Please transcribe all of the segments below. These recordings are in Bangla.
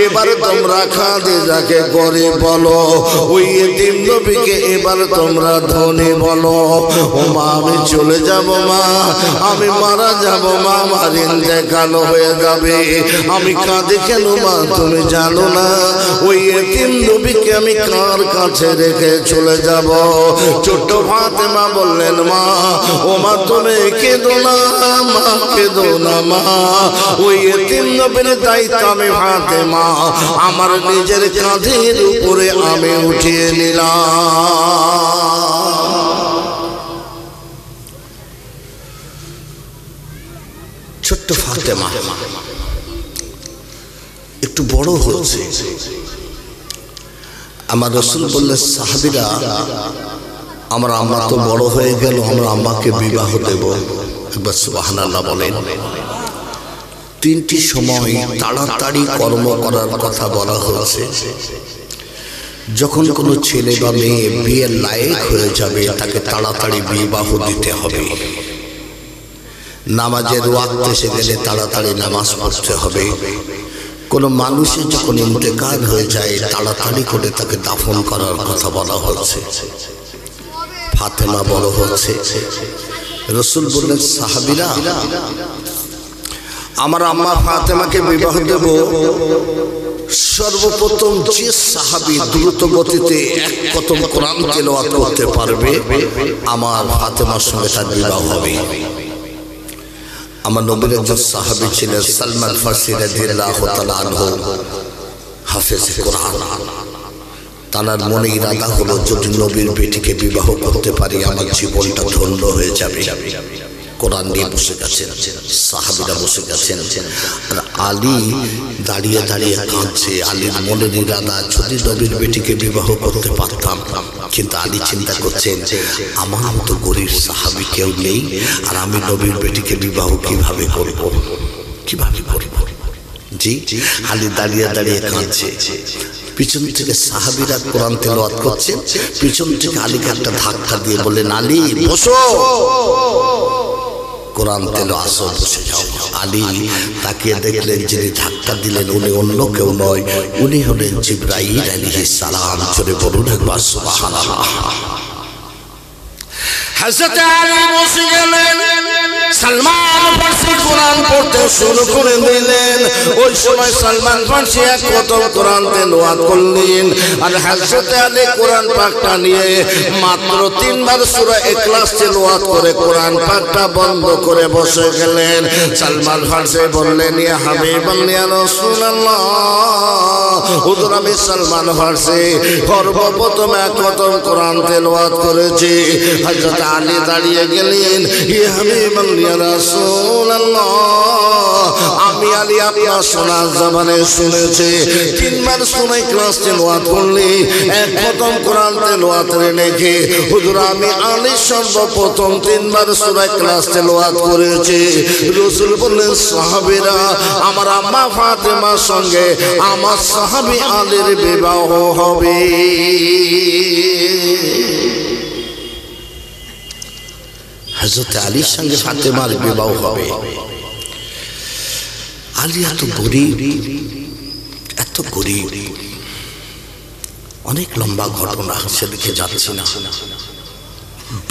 এবারে তোমরা খাদিজাকে গরিব বলো, ওই এতিম নবীকে এবারে তোমরা ধনী বলো। ও মা আমি চলে যাব মা, আমি মারা যাব মা, আমার ইন্তেকাল হয়ে যাবে। আমি কাঁদে কেন মা তুমি জানো না? ওই এতিম নবীকে আমি কার কাছে রেখে চলে যাব? ছোট্ট ফাতেমা বললেন মা, ও মা তুমি কেঁদো না মা, কেঁদো না মা। ওই এতিম নবীর দায়িত্ব আমি ফাতেমা আমার নিজের কাঁধের উপরে আমি উঠিয়ে নিলাম। ছোট্ট ফাতেমা একটু বড় হচ্ছে। আমার রাসূল বললেন সাহাবীরা, আমার আম্মা তো বড় হয়ে গেল, আমরা আম্মাকে বিবাহ দেব। একবার সুবহানাল্লাহ বলেন। তিনটি সময় তাড়াতাড়ি কর্ম করার কথা বলা হয়েছে। যখন কোনো ছেলে বা মেয়ে বিয়ের লায়ক হয়ে যাবে তাকে তাড়াতাড়ি বিবাহ দিতে হবে। নামাজের ওয়াক্ত এসে গেলে তাড়াতাড়ি নামাজ পড়তে হবে। কোনো মানুষের যখন ইন্তেকাল হয়ে যায় তাড়াতাড়ি করে তাকে দাফন করার কথা বলা হচ্ছে। ফাতেমা বড় হচ্ছে। রাসূল বললেন সাহাবীরা, আমার আম্মা ফাতেমাকে বিবাহ দেব। সর্বপ্রথম যে সাহাবী দ্রুত গতিতে এক কতম কোরআন তেলাওয়াত করতে পারবে আমার ফাতেমার সঙ্গে তার বিবাহ হবে। আমার নবীর একজন সাহাবী ছিলেন সালমান ফারসি রাদিয়াল্লাহু তাআলা আনহু, হাফেজ কোরআন। তার মনে ইরাদা হলো যদি নবীর বেটিকে বিবাহ করতে পারি আমার জীবনটা ধন্য হয়ে যাবে। কোরআন নিয়ে বসে গেছেন, সাহাবীরা বসে গেছেন, আর আলী দাঁড়িয়ে দাঁড়িয়ে কাঁদছে। আলীর মনের ইরাদা যদি নবীর বেটিকে বিবাহ করতে পারতাম। কিন্তু আলী চিন্তা করছেন আমার মতো গরিব সাহাবী কেউ নেই, আর আমি নবীর বেটিকে বিবাহ কিভাবে করব, কিভাবে করব? জি, আলী দাঁড়িয়ে দাঁড়িয়ে কাঁদছে। পিছন থেকে সাহাবীরা কোরআন তেলাওয়াত করছেন, পিছন থেকে আলীকে একটা ধাক্কা দিয়ে বললেন আলী বসো, কোরআন তেলো আসো, বসে যাও। আলী তাকিয়ে দেখলেন যিনি ধাক্কা দিলেন উনি অন্য কেউ নয়, উনি হলেন জিবরাইল আলাইহিস সালাম। জোরে বলুন একবার সুবহানাল্লাহ। হযরত আলী বসে গেলেন, সালমান ফারসি কোরআন পড়তে শুরু করে দিলেন। ওই সময় সালমান ফারসি এক খতম কোরআন তেলাওয়াত করলেন, আর হযরত আলী কোরআন পাকটা নিয়ে মাত্র 3 বার সূরা ইখলাস তেলাওয়াত করে কোরআন পাকটা বন্ধ করে বসে গেলেন। সালমান ফারসি বললেন ইয়া হাবিবাল্লাহ ইয়া রাসূলুল্লাহ, হুজুর আমি সালমান ফারসি সর্বপ্রথম এক খতম কোরআন তেলাওয়াত করেছি। হযরত আলী দাঁড়িয়ে গেলেন, ইয়া হাবিবাল্লাহ ইয়া রাসূলুল্লাহ, আমি আলী আপনার শোনার জবানে শুনেছি 3 বার সূরা ইখলাস তেলাওয়াত করলে এক খতম কোরআন তেলাওয়াত রেখে হুজুর আমি আলী সর্বপ্রথম 3 বার সূরা ইখলাস তেলাওয়াত করেছি। রাসূল বললেন সাহাবীরা, আমার আম্মা ফাতেমার সঙ্গে আমার সাহাবী আলীর বিবাহ হবে। হযরত আলীর সঙ্গে ফাতেমার বিবাহ হবে। আলী এত গরিব, এত গরিব, অনেক লম্বা ঘটনা, সেদিকে যাচ্ছি না।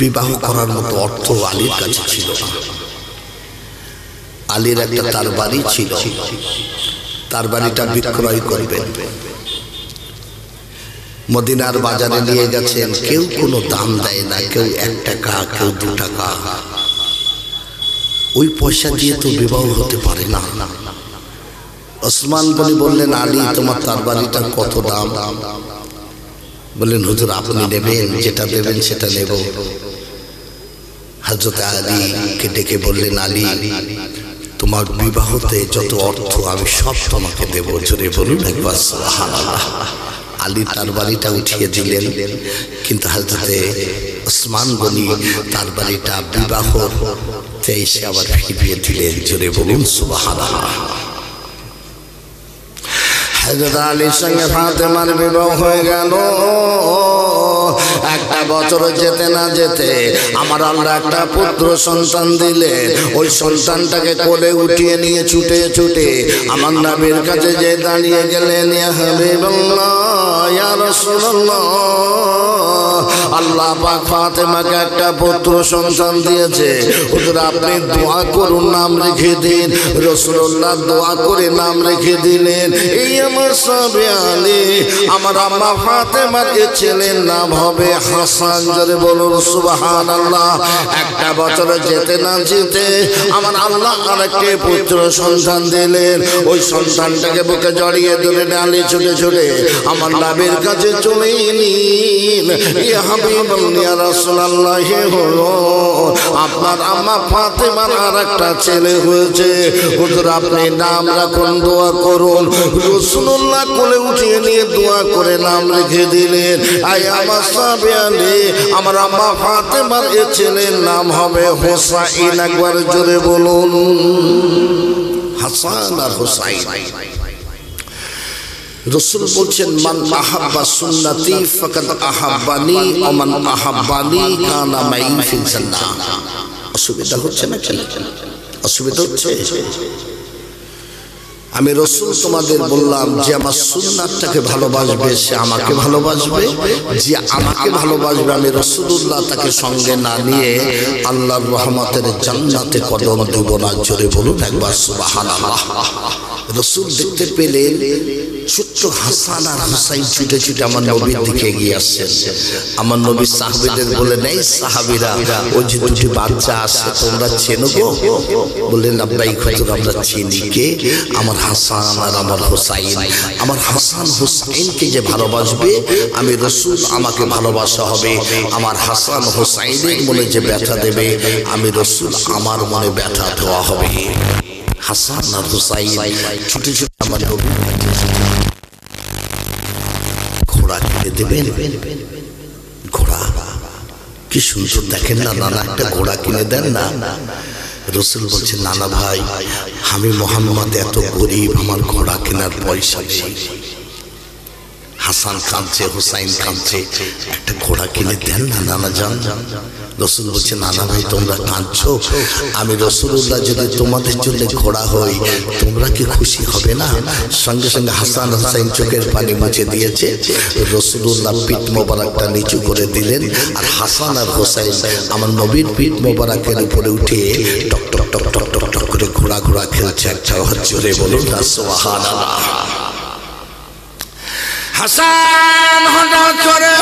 বিবাহ করার মতো অর্থ আলীর কাছে ছিল না। আলীর একটা তার বাড়ি ছিল, তার বাড়িটা বিক্রয় করবেন। মদিনার বাজারে নিয়ে গেছেন, কেউ কোনো দাম দেয় না, কেউ 1 টাকা, কেউ 2 টাকা। ওই পয়সা দিয়ে তো বিবাহ হতে পারে না। ওসমান গনি বললেন আলী তোমার তার বাড়িটার কত দাম? বললেন হুজুর আপনি নেবেন, যেটা দেবেন সেটা নেব। হযরত আলীকে ডেকে বললেন আলী তোমার বিবাহতে যত অর্থ আমি সব তোমাকে দেব। জোরে বলুন একবার সুবহানাল্লাহ। আলী তার বাড়িটা উঠিয়ে দিলেন, কিন্তু হযরতে ওসমান গনি তার বাড়িটা বিবাহতে এসে আবার ফিরিয়ে দিলেন। জোরে বলুন সুবহানাল্লাহ। হযরত আলীর সঙ্গে ফাতেমার বিবাহ হয়ে গেল। একটা বছর যেতে না যেতে আমার আল্লাহ একটা পুত্র সন্তান দিলেন। ওই সন্তানটাকে কোলে উঠিয়ে নিয়ে ছুটে ছুটে আমার নবীর কাছে যে দাঁড়িয়ে গেলেন, ইয়া হাবিবাল্লাহ, ইয়া রাসূলুল্লাহ, আল্লাহ পাক ফাতেমাকে একটা পুত্র সন্তান দিয়েছে, হুজুর আপনি দোয়া করুন, নাম রেখে দিন। রাসূলুল্লাহ দোয়া করে নাম রেখে দিলেন, এই আমার সাহাবী আলী, আমার আম্মা ফাতেমার ছেলের নাম হবে হাসান। জোরে বলুন সুবহানাল্লাহ। একটা বছর যেতে না যেতে আমার আল্লাহ আরেকটি পুত্র সন্তান দিলেন। ওই সন্তানটাকে বুকে জড়িয়ে ধরে আলী ছুটে ছুটে আমার নবীর কাছে চলে এলেন, ইয়া হাবিবাল্লাহ, ইয়া রাসূলুল্লাহ, আপনার আম্মা ফাতেমার আরেকটা ছেলে হয়েছে, হুজুর আপনি নাম রাখুন, দোয়া করুন। রাসূলুল্লাহ কোলে উঠিয়ে নিয়ে দোয়া করে নাম রেখে দিলেন, আয় আমার সাহাবী আলী, আমার আম্মা ফাতেমার ছেলের নাম হবে হোসাইন। একবার জোরে বলুন, হাসান আর হোসাইন। রাসূল বলছেন, মান আহাব্বা সুন্নতি ফাকাদ আহাব্বানি ওয়া মান আহাব্বানি কানা মাই ফিল জান্নাহ। অসুবিধা হচ্ছে না? কেন অসুবিধা হচ্ছে? আমি রাসূল তোমাদের বললাম যে আমার সুন্নাতটাকে ভালোবাসবে সে আমাকে ভালোবাসবে, যে আমাকে ভালোবাসবে আমি রাসূলুল্লাহ তাকে সঙ্গে না নিয়ে আল্লাহর রহমতের জান্নাতে কদম দেব না। জোরে বলুন একবার সুবহানাল্লাহ। রাসূল দেখতে পেলেন ছোট্ট হাসান আর হুসাইন ছুটে ছুটে আমার নবীর দিকে এগিয়ে আসছেন। আমার নবী সাহাবীদের বলেন, এই সাহাবীরা, ওই যে দুটি বাচ্চা আছে তোমরা চেনো গো? বললেন, আব্বাই হুজুর আমরা চিনি। কে? আমার হাসান আর আমার হুসাইন। আমার হাসান হুসাইনকে যে ভালোবাসবে আমি রাসূল আমাকে ভালোবাসা হবে, আমার হাসান হুসাইনের মনে যে ব্যথা দেবে আমি রাসূল আমার মনে ব্যথা দেওয়া হবে। হাসান আর হুসাইন ছুটে ছুটে আমার নবীর ঘোড়া কিনে দেবেন। ঘোড়া কি সুন্দর দেখেন না, নানা একটা ঘোড়া কিনে দেন না। রাসূল বলছেন, নানা ভাই আমি মুহাম্মদ এত গরিব, আমার ঘোড়া কেনার পয়সা নেই। হাসান কাঁদছে, হুসাইন কাঁদছে, একটা ঘোড়া কিনে দেন না নানা জান। রাসূল বলছে, নানা ভাই তোমরা কাঁদছো, আমি রাসূলুল্লাহ যদি তোমাদের জন্য ঘোড়া হই তোমরা কি খুশি হবে না? সঙ্গে সঙ্গে হাসান হুসাইন চোখের পানি মুছে দিয়েছে। রাসূলুল্লাহ পিঠ মোবারকটা নিচু করে দিলেন, আর হাসান আর হুসাইন আমার নবীর পিঠ মোবারকের উপরে উঠে টক টক টক টক টক টক করে ঘোড়া ঘোড়া খেলছে। একটা জোরে বলুন না সুবহানাল্লাহ। হাসান হঠাৎ করে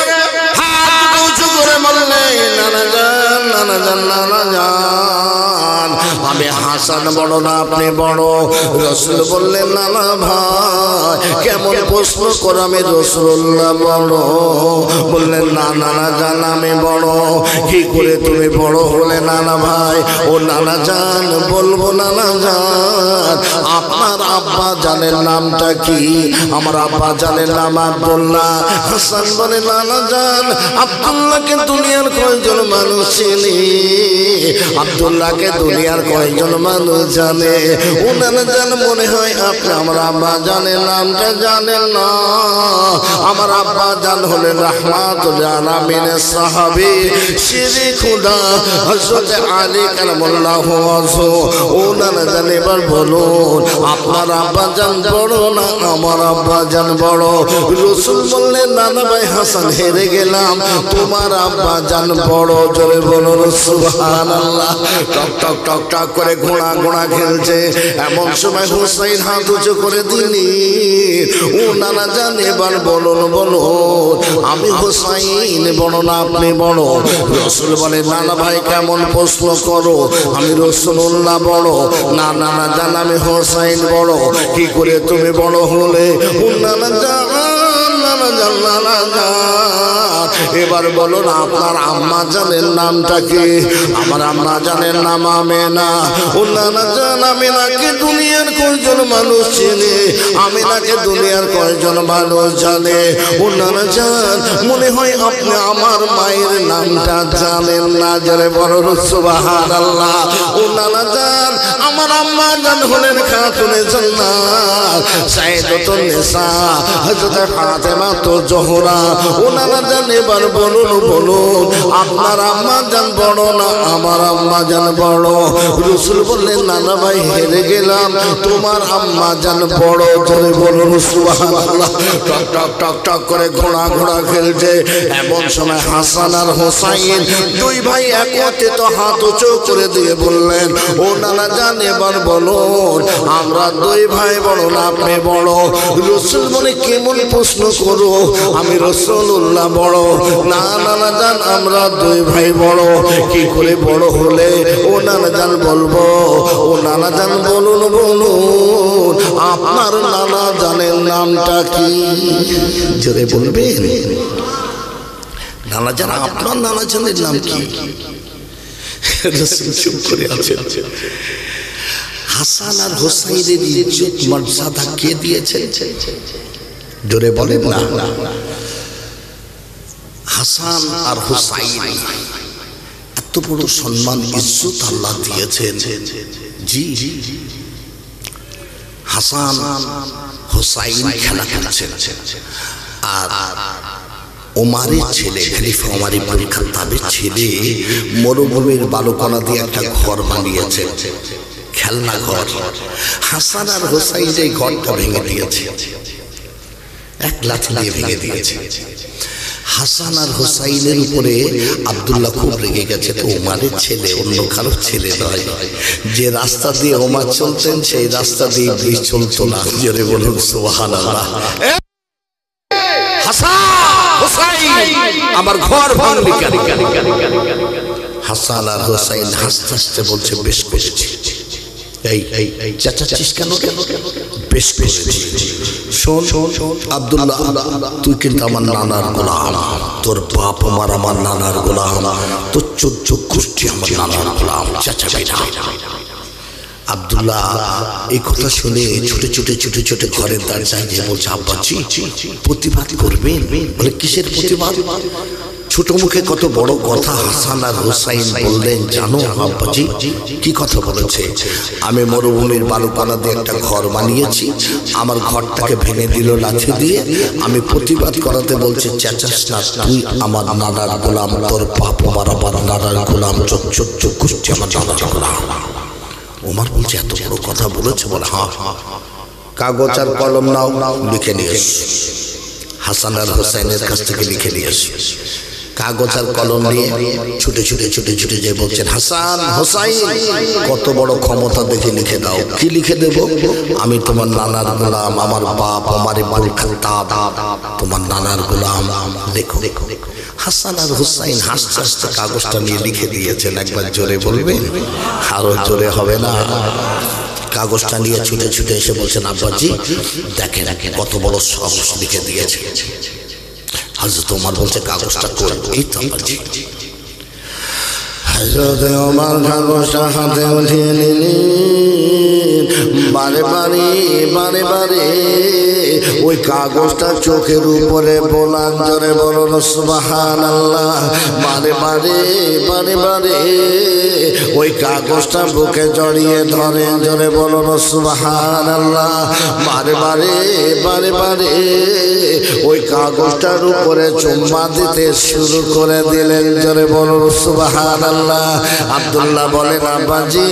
হাত উঁচু করে বললেন, নানা জান, নানা জান, নানা জান, আমি হাসান বড় না আপনি বড়? রাসূল বললেন, নানা ভাই কেমন প্রশ্ন করে, আমি রাসূলুল্লাহ বড়। বললেন, না নানা জান আমি বড়। কি করে তুমি বড় হলে নানা ভাই? ও নানা জান বলবো, নানা জান আপনার আব্বা জানের নামটা কি? আমার আব্বা জানের নাম আব্দুল্লাহ। হাসান বলে, নানা জান আব্দুল্লাহকে দুনিয়ার কয়জন মানুষ চেনে? আব্দুল্লাহকে দুনিয়ার কয়জন মানুষ জানে? ও নানা জান মনে হয় আপনি আমার আব্বা জানের নামটা জানেন না। আমার আব্বা জান হলেন রাহমাতুল আলামিনের সাহাবী শিরে খুদা হযরত আলী কারামাল্লাহু ওয়াজহু। ও নানা জান এবার বলুন আপনার আব্বা জান বড় না আমার আব্বা জান বড়? রাসূল বললেন, নানা ভাই হাসান হেরে গেলাম, তোমার আব্বা জান বড়। জোরে বলুন সুবহানাল্লাহ। টক টক টক টক করে ঘোড়া ঘোড়া খেলছে। এমন সময় হুসাইন হাত উঁচু করে দিলেন, ও নানা জান এবার বলুন বলুন আমি হুসাইন বড় না আপনি বড়? রাসূল বলে, নানা ভাই কেমন প্রশ্ন করো, আমি রাসূলুল্লাহ বড় না নানা জান আমি হুসাইন বড়। কি করে তুমি বড় হলে? ও নানা জান, নানা জান, নানা জান এবার বলুন আপনার আম্মা জানের নামটা কি? আমার আম্মা জানের নাম আমেনা। ও নানা জান আমেনাকে দুনিয়ার কয়জন মানুষ চেনে? আমেনাকে দুনিয়ার কয়জন মানুষ জানে? ও নানা জান মনে হয় আপনি আমার মায়ের নামটা জানেন না। জোরে বলুন সুবহানাল্লাহ। ও নানা জান আমার আম্মা জান হলেন খাতুনে জান্নাত সাইয়্যিদাতুন নিসা হযরত ফাতেমা তো জোহরা। ও নানা জান এবার বলুন বলুন আপনার আম্মা জান বড় না আমার আম্মা জান বড়? রাসূল বললেন নানা ভাই হেরে গেলাম, তোমার আম্মা জান বড়। ধরে বলুন সুবহানাল্লাহ। টক টক টক টক করে ঘোড়া ঘোড়া খেলছে। এমন সময় হাসান আর হোসাইন দুই ভাই একত্রিত হাত উঁচু করে দিয়ে বললেন ও নানা জান এবার বলুন আমরা দুই ভাই বড় না আপনি বড়? রাসূল বলে কেমন প্রশ্ন করো, আমি রাসূলুল্লাহ বড়। না নানা জান আমরা দুই ভাই বড়। কি করে বড় হলে? ও নানা জান বলবো। ও নানা জান বলুন বলুন আপনার নানা জানের নামটা কি? জোরে বলবেন। নানা জান আপনার নানা জানের নাম কি? রাসূল চুপ করে আছেন। হাসান আর হোসাইনের ইজ্জত মর্যাদা কে দিয়েছেন? জোরে বলেন না। হাসান আর হোসাইন এত বড় সম্মান ইজ্জত আল্লাহ দিয়েছেন। জি হাসান হোসাইন খেলা খেলছেন আর ওমারের ছেলে খলিফা ওমর ইবনে খাত্তাবের ছেলে মরুভূমির বালুকণা দিয়ে একটা ঘর বানিয়েছে, খেলনা ঘর। হাসান আর হোসাইন এই ঘরটা ভেঙে দিয়েছে, এক লাঠি দিয়ে ভেঙে দিয়েছে। হাসান আর হোসাইনের উপরে আব্দুল্লাহ খুব রেগে গেছে। তো ওমারের ছেলে, অন্য কারোর ছেলে নয়। যে রাস্তা দিয়ে ওমর চলতেন সেই রাস্তা দিয়ে ইবলিস চলতো না। জোরে বলুন সুবহানাল্লাহ। হাসান হোসাইন আমার ঘর ভাঙলি কেন? হাসান আর হোসাইন হাসতে হাসতে বলছে বেশ করেছি। এই চাচাচিস কেন? বেশ করেছি। শোন আব্দুল্লাহ তুই কিন্তু আমার নানার গোলাম, তোর বাপ আমার আমার নানার গোলাম, তোর 14 গোষ্ঠী আমার নানার গোলাম। চাচাবি না। আব্দুল্লাহ এই কথা শুনে ছুটে ছুটে ছুটে ছুটে ঘরের দরজায় গিয়ে বলছে আব্বাজি প্রতিবাদ করবেন। বলে কিসের প্রতিবাদ? ছোট মুখে কত বড় কথা হাসান আর হোসাইন বললেন জানো আব্বাজি কি কথা বলেছে? আমি মরুভূমির বালুকণা দিয়ে একটা ঘর বানিয়েছি, আমার ঘরটাকে ভেঙে দিল লাঠি দিয়ে। আমি প্রতিবাদ করাতে বলছে চেঁচাস না, তুই আমার নানার গোলাম, তোর বাপ আমার আমার নানার গোলাম, 14 গোষ্ঠী আমার নানার গোলাম। ওমর বলছে এত বড় কথা বলেছে? বলে হ্যাঁ। কাগজ আর কলম নাও, লিখে নিয়ে এস। হাসান আর হোসাইনের কাছ থেকে লিখে নিয়ে এস। কাগজ আর কলম নিয়ে ছুটে ছুটে ছুটে ছুটে যে বলছেন হাসান হোসাইন কত বড় ক্ষমতা দেখে লিখে দাও। কি লিখে দেব? আমি তোমার নানার গোলাম, আমার বাপ ওমর ইবনে খাত্তাব তোমার নানার গোলাম। দেখো হাসান আর হোসাইন হাসতে হাসতে কাগজটা নিয়ে লিখে দিয়েছেন। একবার জোরে বলবেন, আরো জোরে হবে না? কাগজটা নিয়ে ছুটে ছুটে এসে বলছেন আব্বাজি দেখেন কত বড় সাহস লিখে দিয়েছে। হযরত ওমর বলছে কাগজটা কই? এই তো আব্বাজি। হযরত ওমর কাগজটা হাতে উঠিয়ে নিলেন। বারে বারে বারে বারে ওই কাগজটা চোখের উপরে বোলান। জোরে বলুন সুবহানাল্লাহ। বারে বারে বারে বারে ওই কাগজটা বুকে জড়িয়ে ধরেন। জোরে বলুন সুবহানাল্লাহ। বারে বারে বারে বারে ওই কাগজটার উপরে চুম্মা দিতে শুরু করে দিলেন। জোরে বলুন সুবহানাল্লাহ। আব্দুল্লাহ বলেন আব্বাজি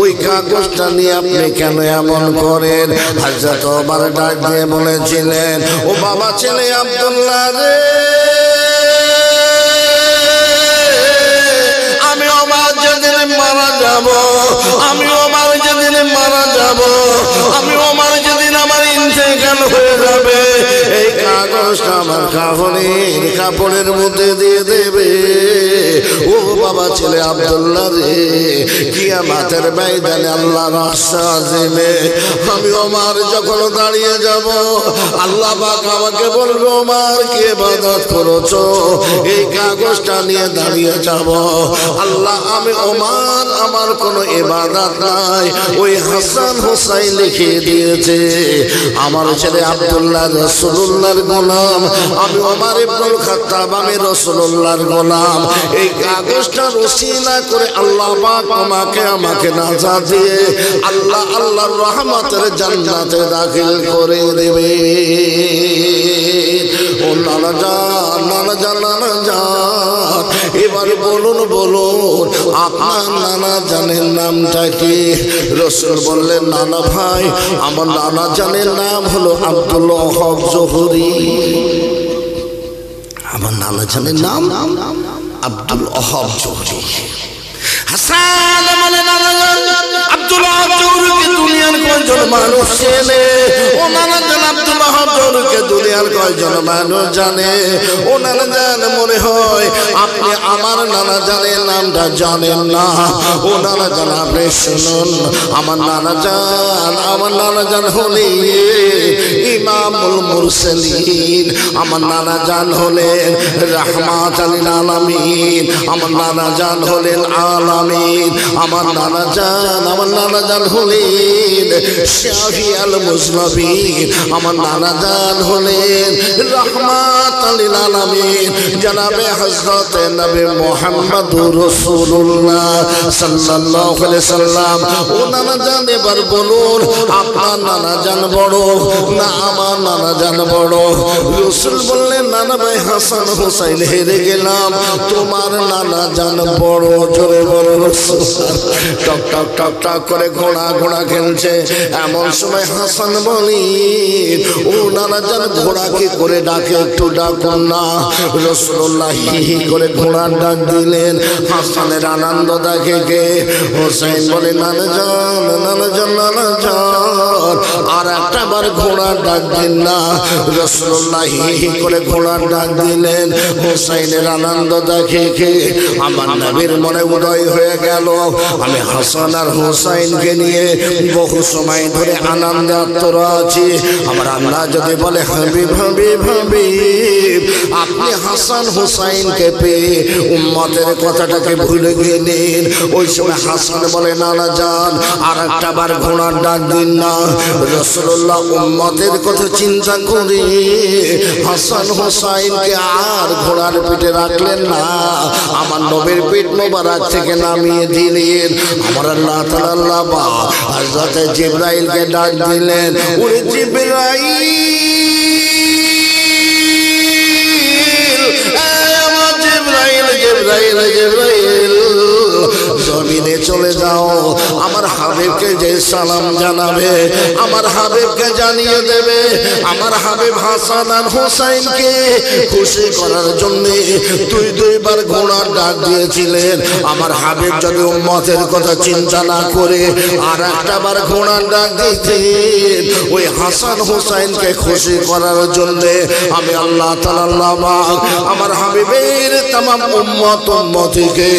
ওই কাগজটা নিয়ে আপনি কেন এমন করেন? হযরত ওমর ডাক দিয়ে বলেছিলেন ও বাবা ছেলে আব্দুল্লাহ রে, আমি ওমর যেদিন মারা যাব, আমি ওমর যেদিন মারা যাব, আমি ওমর যেদিন আমার ইন্তেকাল হয়ে যাবে, এই কাগজটা আমার কাপড়ের মধ্যে দিয়ে দেবে। ও বাবা ছেলে আব্দুল্লাহ রে, কিয়ামতের ময়দানে আল্লাহর আশ্বাসে আমি ওমর যখন দাঁড়িয়ে যাব, আল্লাহ পাক আমাকে বলবে ওমর কি ইবাদত করেছো? এই কাগজটা নিয়ে দাঁড়িয়ে যাব। আল্লাহ আমি ওমর আমার কোনো ইবাদত নাই, ওই হাসান হোসাইন লিখে দিয়েছে আমার ছেলে আব্দুল্লাহ রাসূলুল্লাহর গোলাম, আমি ওমর ইবনে খাত্তাব আমি রাসূলুল্লাহর গোলাম। এই কাগজটার ওসিলা করে আল্লাহ পাক আমাকে নাজাত দিয়ে আল্লাহর রহমতের জান্নাতে দাখিল করে দেবে। ও নানা জান নানা জান নানা বলুন বলুন আপনার নানা জানের নামটা কি? রাসূল বললেন, নানা ভাই, আমার নানা জানের নাম হলো আব্দুল ওয়াহাব জোহরি। আমার নানা জানের নাম আব্দুল ওয়াহাব জোহরি। হাসান বলে, নানা জান আব্দুল ওয়াহাব জোহরিকে দুনিয়ার কয়জন মানুষ চেনে? ও নানা জান আব্দুল ওয়াহাব জোহরিকে দুনিয়ার কয়জন মানুষ জানে? ও নানা জান, মনে হয় আপনি আমার নানা জানের নামটা জানেন না। ও নানা জান, আপনি শুনুন, আমার নানা জান হলেন ইমামুল মুরসালিন। আমার নানা জান হলেন রাহমাতুল লিল আলামিন। আমার নানা জান হলেন আলামিন। আমার নানা জান হলেন শাফিউল মুজনবিন। আমার নানা জান হলেন রাহমাতুল লিল আলামিন জনাবে হযরত নবী মুহাম্মদুর রাসূলুল্লাহ সাল্লাল্লাহু আলাইহি সাল্লাম। ও নানা জান, এবার বলুন আপনার নানা জান বড় না আমার নানা জান বড়? রাসূল বললেন, নানা ভাই হাসান হুসাইন হেরে গেলাম, তোমার নানা জান বড়। জোরে বড়। রাসূল টক টক টক টক করে ঘোড়া খেলছে। এমন সময় হাসান বলি, ও নানা জান ঘোড়া কি করে ডাকে, একটু ডাকুন না। রাসূলুল্লাহ হি হি করে ঘোড়ার ডাক দিলেন। হাসানের আনন্দ দেখে কে? হুসাইন বলে, নানা জান আর একটা বার ঘোড়ার ডাক দিন না। রাসূলুল্লাহ হি হি করে ঘোড়ার ডাক দিলেন। হুসাইনের আনন্দ দেখে কে? আমার নবীর মনে উদয় হয়ে গেল, আমি হাসান আর হুসাইনকে নিয়ে বহু সময় ধরে আনন্দে আত্মরা আছি। আমার আল্লাহ যদি বলে, হাবিব হাবিব হাবিব, আপনি হাসান হুসাইনকে পেয়ে উম্মতের কথাটাকে ভুলে গেলেন। ওই সময় হাসান বলে, নানা জান আর একটা বার ঘোড়ার ডাক দিন না। রাসূলুল্লাহ উম্মতের কথা চিন্তা করে হাসান হুসাইনকে আর ঘোড়ার পিঠে রাখলেন না, আমার নবীর পিঠ মোবারক থেকে নামিয়ে দিলেন। আমার আল্লাহ তাআলা হযরত জিবরাইলকে ডাক দিলেন, ওরে জিবরাইল, জিবরাইল জমিনে চলে যাও, আমার হাবিবকে যে সালাম জানাবে, আমার হাবিবকে জানিয়ে দেবে, আমার হাবিব হাসান আর হুসাইনকে খুশি করার জন্য দুইবার ঘোড়ার ডাক দিয়েছিলেন। আমার হাবিব যদি উম্মতের কথা চিন্তা না করে আর একটা বার ঘোড়ার ডাক দিতেন, ওই হাসান হুসাইনকে খুশি করার জন্য আমি আল্লাহ তাআলা আমার হাবিবের तमाम উম্মতকে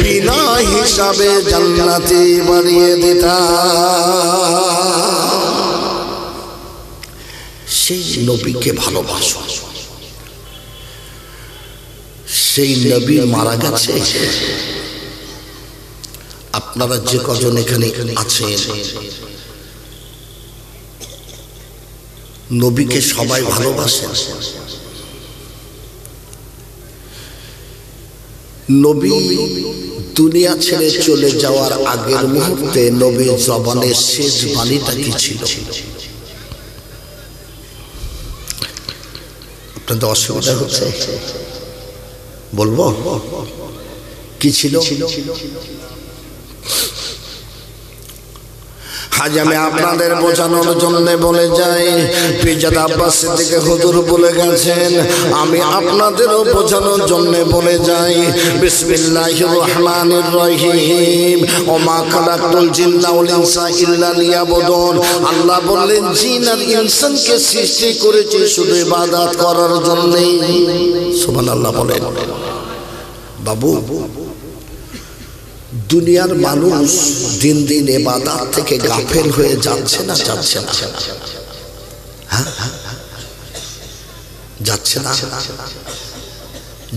বিনা হিসাবে জান্নাতি বানিয়ে দিতাম। সেই নবীকে ভালোবাসো। সেই নবী মারা গেছে। আপনারা যে কজন এখানে আছেন, নবীকে সবাই ভালোবাসেন। নবী দুনিয়া ছেড়ে চলে যাওয়ার আগের মুহূর্তে নবীর জবানের শেষ বাণীটা কি ছিল? আপনাদের অসুবিধা হচ্ছে? বলবো কি ছিল? আজ আমি আপনাদের বোঝানোর জন্য বলে যাই, পিরজাদা আব্বাস সিদ্দিক হুজুর বলে গেছেন, আমি আপনাদেরও বোঝানোর জন্য বলে যাই। বিসমিল্লাহির রহমানির রহিম, ওমা খালাকতুল জিন্না ওয়াল ইনসা ইল্লা লিয়াবুদুন। আল্লাহ বললেন, জিন আর ইনসানকে সৃষ্টি করেছি শুধু ইবাদত করার জন্য। সুবহানাল্লাহ বলেন। বাবু, দুনিয়ার মানুষ দিন দিন ইবাদত থেকে গাফেল হয়ে যাচ্ছে না? যাচ্ছে না? যাচ্ছে না?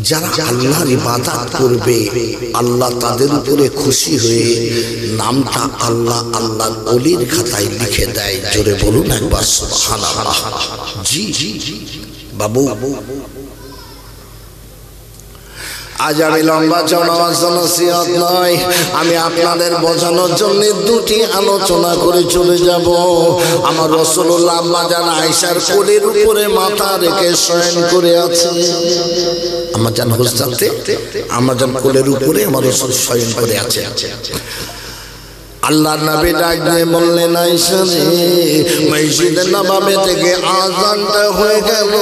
যারা আল্লাহর ইবাদত করবে, আল্লাহ তাদের উপরে খুশি হয়ে নামটা আল্লাহ আল্লাহর ওলির খাতায় লিখে দেয়। জোরে বলুন একবার সুবহানাল্লাহ। জি বাবু, আজ আমি লম্বা চওড়া নসিহত নয়, আমি আপনাদের বোঝানোর জন্য দুটি আলোচনা করে চলে যাব। আমার রাসূলুল্লাহ আম্মা জান আয়েশার কোলের উপরে মাথা রেখে শয়ন করে আছে। আম্মা জান হুজরাতে আম্মা জান কোলের উপরে আমার রাসূল শয়ন করে আছে। আল্লাহর নবী ডাক দিয়ে বললেন, আয়েশা রে, মসজিদে নববী থেকে আযানটা হয়ে গেল,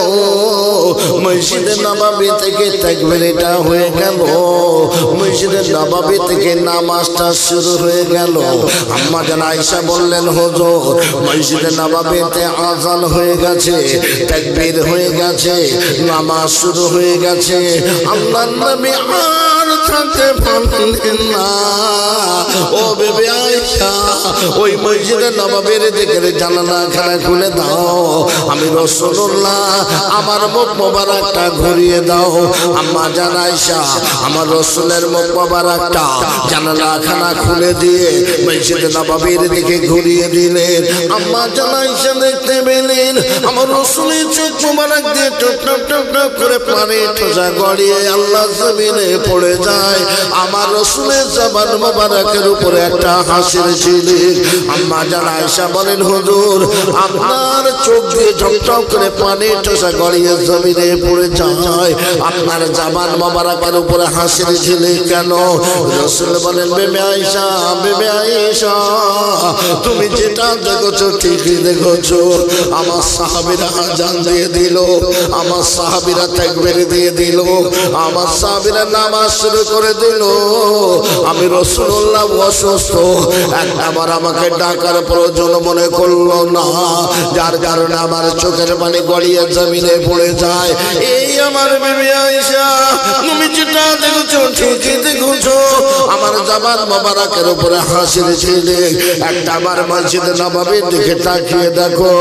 মসজিদে নববী থেকে তাকবীরটা হয়ে গেল, মসজিদে নববী থেকে নামাজটা শুরু হয়ে গেল। আম্মা জান আয়েশা বললেন, হুজুর মসজিদে নববীতে আযান হয়ে গেছে, তাকবীর হয়ে গেছে, নামাজ শুরু হয়ে গেছে। আল্লাহর নবী আর থাকতে পারলেন না। ও বেবি আয়েশা, ওই মসজিদে নববীর দিকে জানালাখানা খুলে দাও, আমি রাসূলুল্লাহ আমার মুখ মোবারকটা ঘুরিয়ে দাও। আম্মা জান আয়েশা আমার রাসূলের মুখ মোবারকটা জানালাখানা খুলে দিয়ে মসজিদে নববীর দিকে ঘুরিয়ে দিলেন। আম্মা জান আয়েশা দেখতে পেলেন আমার রাসূলের চোখ মোবারক দিয়ে টপ টপ টপ টপ করে পানি ঠোঁসা গড়িয়ে আল্লাহ জমিনে পড়ে যায়। আমার রাসূলের জবান মোবারকের উপরে একটা হাসির ঝিলিক। আম্মা জান আয়েশা বলেন, হুজুর আপনার চোখ দিয়ে ঝকঝক করে পানি ঠোসা গড়িয়ে জমিনে পড়ে যায়, আপনার জবান মোবারকের উপরে হাসির ঝিলিক কেন? রাসূল বলেন, বেবি আয়েশা, বেবি আয়েশা, তুমি যেটা দেখছো ঠিকই দেখছো। আমার সাহাবীরা আযান দিয়ে দিল, আমার সাহাবীরা তাকবীর দিয়ে দিল, আমার সাহাবীরা নামাজ শুরু করে দিল। আমি রাসূলুল্লাহ অসুস্থ, একবার আমাকে ডাকার প্রয়োজন মনে করলো না, যার কারণে আমার চোখের পানি গড়িয়ে জমিনে পড়ে যায়। এই আমার বেবি আয়েশা, তুমি যেটা দেখছো ঠিকই দেখছো। আমার জবান মোবারকের উপরে হাসির ঝিলিক। একবার মসজিদে নববীর দিকে তাকিয়ে দেখো।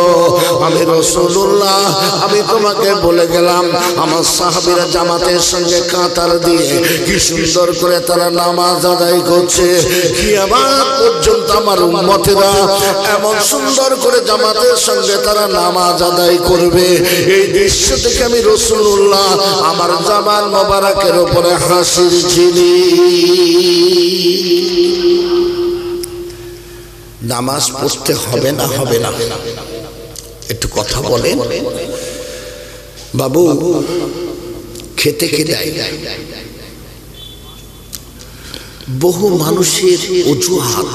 আমি রাসূলুল্লাহ, আমি তোমাকে বলে গেলাম আমার সাহাবীরা জামাতের সঙ্গে কাতার দিয়ে কি সুন্দর করে তারা নামাজ আদায় করছে। কিয়ামত পর্যন্ত আমার উম্মতেরা এমন সুন্দর করে জামাতের সঙ্গে তারা নামাজ আদায় করবে। এই দৃশ্য থেকে আমি রাসূলুল্লাহ আমার জবান মোবারকের উপরে হাসির ঝিলিক। নামাজ পড়তে হবে না হবে না একটু কথা বলেন বাবু। খেতে খেতে বহু মানুষের অজুহাত,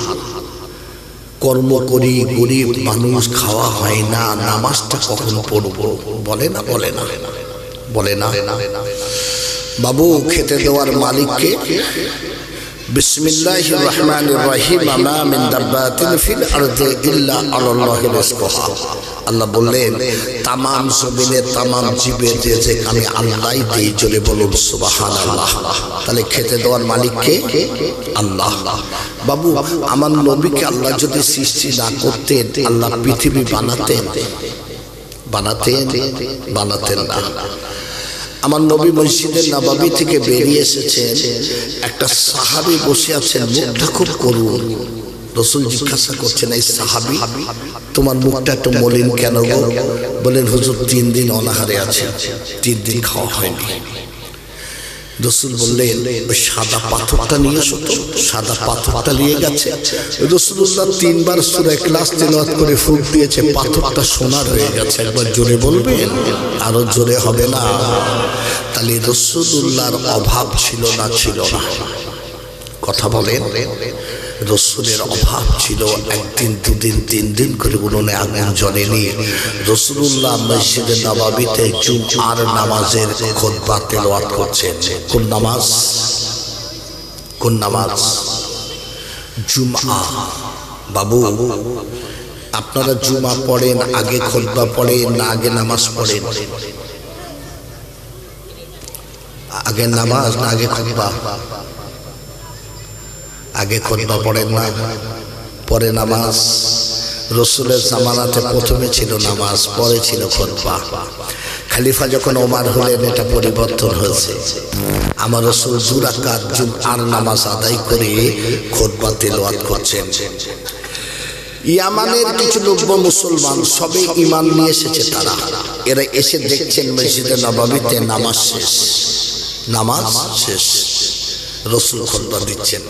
কর্ম করি, গরিব মানুষ, খাওয়া হয় না, নামাজটা কখন পড়বো, বলে না বলে না বলে না। বাবু খেতে দেওয়ার মালিককে বিসমিল্লাহির রহমানির রহিম, মা মিন দাব্বাতিন ফিল আরদি ইল্লা আলাল্লাহি রিজকুহা। আল্লাহ বললেন তামাম জমিনে তামাম জীবের রিজিক আমি আল্লাহই দিই। জোরে বলুন সুবহানাল্লাহ। তাহলে খেতে দেওয়ার মালিক কে? আল্লাহ। বাবু আমার নবীকে আল্লাহ যদি সৃষ্টি না করতেন, আল্লাহ পৃথিবী বানাতেন? বানাতেন না। আমার নবী মসজিদে নববী থেকে বেরিয়ে এসেছেন, একটা সাহাবী বসে আছেন, মুখটা খুব করুণ। রাসূল জিজ্ঞাসা করছেন, এই সাহাবী তোমার মুখটা একটু মলিন কেন গো? বলেন, হুজুর 3 দিন অনাহারে আছে, 3 দিন খাওয়া হয়নি। রাসূল বললেন, ওই সাদা পাথরটা নিয়ে এসো তো। সাদা পাথরটা নিয়ে গেছে। রাসূলুল্লাহ 3 বার সূরা ইখলাস তেলাওয়াত করে ফুঁক দিয়েছে, পাথরটা সোনার হয়ে গেছে। একবার জোরে বলবেন, আরো জোরে হবে না? তাহলে রাসূলুল্লাহর অভাব ছিল না? ছিল না? কথা বলেন। রাসূলের অভাব ছিল। একদিন, 2 দিন, 3 দিন করে উনুনে আগুন জ্বলেনি। রাসূলুল্লাহ মসজিদে নববীতে জুমআর নামাজের খুতবা তেলাওয়াত করছেন। কোন নামাজ? কোন নামাজ? জুমআ। বাবু আপনারা জুমা পড়েন, আগে খুতবা পড়েন না আগে নামাজ পড়েন? আগে নামাজ না আগে খুতবা? আগে খুতবা পড়েন না, পরে নামাজ। রাসূলের জামানাতে প্রথমে ছিল নামাজ, পরে ছিল খুতবা। খলিফা যখন ওমর হলেন এটা পরিবর্তন হয়েছে। আমার রাসূল 2 রাকাত জুমআর নামাজ আদায় করে খুতবা তেলাওয়াত করছেন। ইয়ামানের কিছু নব্য মুসলমান সবে ঈমান নিয়ে এসেছে। তারা এরা এসে দেখছেন মসজিদে নববীতে নামাজ শেষ। নামাজ শেষ, রসুল খুতবা দিচ্ছেন,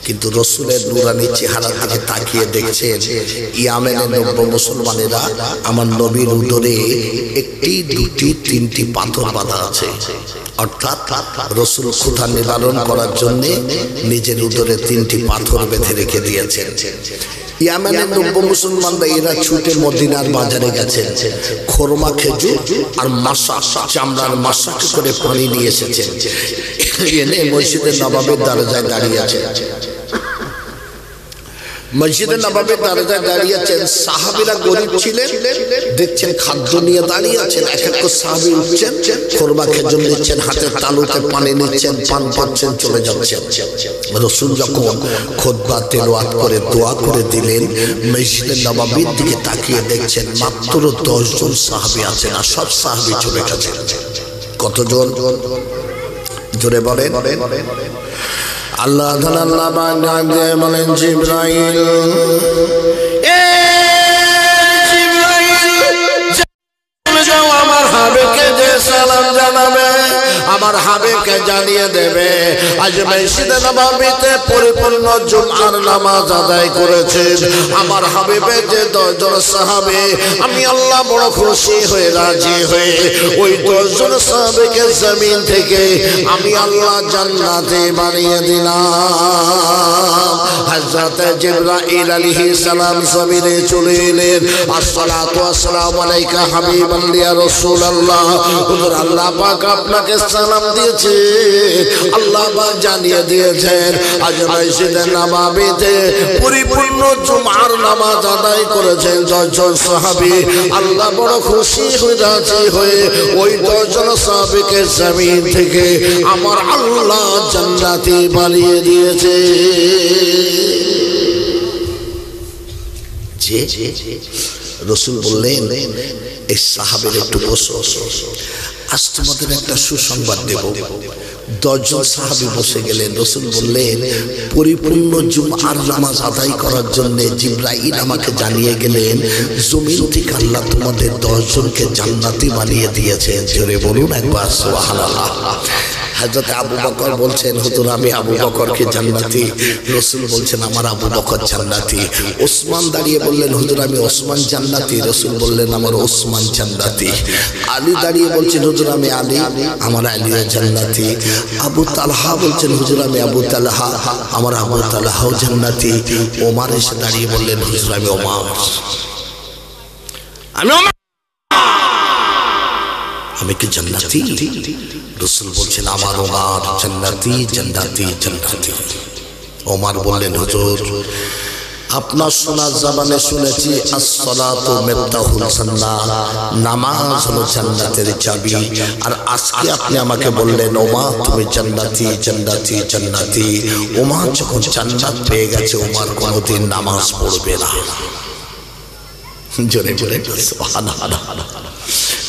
কিন্তু রসুলের নুরানি চেহারার দিকে তাকিয়ে দেখছেন ইয়ামেনের নব্য মুসলমানেরা আমার নবীর উদরে একটি, দুটি, তিনটি পাথর বাঁধা আছে। অর্থাৎ রসুল ক্ষুধা নিবারণ করার জন্য নিজের উদরে তিনটি পাথর বেঁধে রেখে দিয়েছেন। ইয়ামেনের নব্য মুসলমানরা এরা ছুটে মদিনার বাজারে গেছেন, খোরমা খেজুর আর মাসা, চামড়ার মাসা করে পানি নিয়ে এসেছেন, এনে মসজিদের নবাবের দরজায় দাঁড়িয়ে আছেন। মসজিদের নবাবের দরজায় দাঁড়িয়ে আছেন। সাহাবীরা গরিব ছিলেন, দেখছেন খাদ্য নিয়ে দাঁড়িয়ে আছেন। এক এক করে সাহাবী উঠছেন, খোরমা খেজুর নিচ্ছেন, হাতে তালুতে পানি নিচ্ছেন, পান পাচ্ছেন, চলে যাচ্ছেন। রাসূল যখন খুতবা তেলাওয়াত করে দোয়া করে দিলেন, মসজিদের নবাবের দিকে তাকিয়ে দেখছেন মাত্র 10 জন সাহাবী আছেন, আর সব সাহাবী চলে গেছেন। কতজন? জোরে বলেন। আল্লাহ আল্লাহ বলেন জিবরাইল, আমার হাবিবকে যে সালাম জানাবে, আমার হাবিবকে জানিয়ে দেবে আজ মসজিদে নববীতে পরিপূর্ণ জুমআর নামাজ আদায় করেছেন আমার হাবিবের যে 10 জন সাহাবী। আমি আল্লাহ বড় খুশি হয়ে রাজি হয়ে ওই 10 জন সাহাবীকে জমিন থেকে আমি আল্লাহ জান্নাতে বানিয়ে দিলাম। হযরত জিবরাইল আলাইহিস সালাম জমিনে চলে এলেন। আসসালাতু ওয়াসসালামু আলাইকা হাবিবাল্লাহ ইয়া রাসূলুল্লাহ। হুজুর আল্লাহ পাক আপনাকে সালাম দিয়েছে, আল্লাহ পাক জানিয়ে দিয়েছেন আজ মসজিদে নববীতে পরিপূর্ণ জুমআর নামাজ আদায় করেছেন 10 জন সাহাবী। আল্লাহ বড় খুশি হয়ে রাজি হয়ে ওই 10 জন সাহাবীকে জমিন থেকে আমার আল্লাহ জান্নাতে বানিয়ে দিয়েছে। যে রাসূল বললেন এই সাহাবীর একটু বসো, আজ তোমাদের একটা সুসংবাদ দেব। 10 জন সাহাবী বসে গেলেন। রাসূল বললেন পরিপূর্ণ জুমআর নামাজ আদায় করার জন্য জিবরাইল আমাকে জানিয়ে গেলেন জমিন থেকে আল্লাহ তোমাদের 10 জনকে জান্নাতি বানিয়ে দিয়েছেন। জোরে বলুন একবার সুবহানাল্লাহ। হযরত আবু বকর বলছেন হুজুর আমি আবু বকরকে জান্নাতি। রাসূল বলছেন আমার আবু বকর জান্নাতি। ওসমান দাঁড়িয়ে বললেন হুজুর আমি ওসমান জান্নাতি। রাসূল বললেন আমার ওসমান জান্নাতি। আলী দাঁড়িয়ে বলছেন হুজুর আমি আলী, আমার আলী জান্নাতি। আবু তালহা বলছেন হুজুর আমি আবু তালহা, আমার আবু তালহাও জান্নাতি। ওমর এসে দাঁড়িয়ে বললেন হুজুর আমি ওমর, আমি কি জান্নাতি? রাসূল বলছেন আমার ওমর জান্নাতি জান্নাতি জান্নাতি। ওমর বললেন হুজুর আপনার শোনার জবানে শুনেছি আসসালাতু মিফতাহুল জান্নাহ, নামাজ হলো জান্নাতের চাবি। আর আজকে আপনি আমাকে বললেন ওমর তুমি জান্নাতি জান্নাতি জান্নাতি। ওমর যখন জান্নাত পেয়ে গেছে ওমর কোনোদিন নামাজ পড়বে না। জোরে জোরে সুবহানাল্লাহ।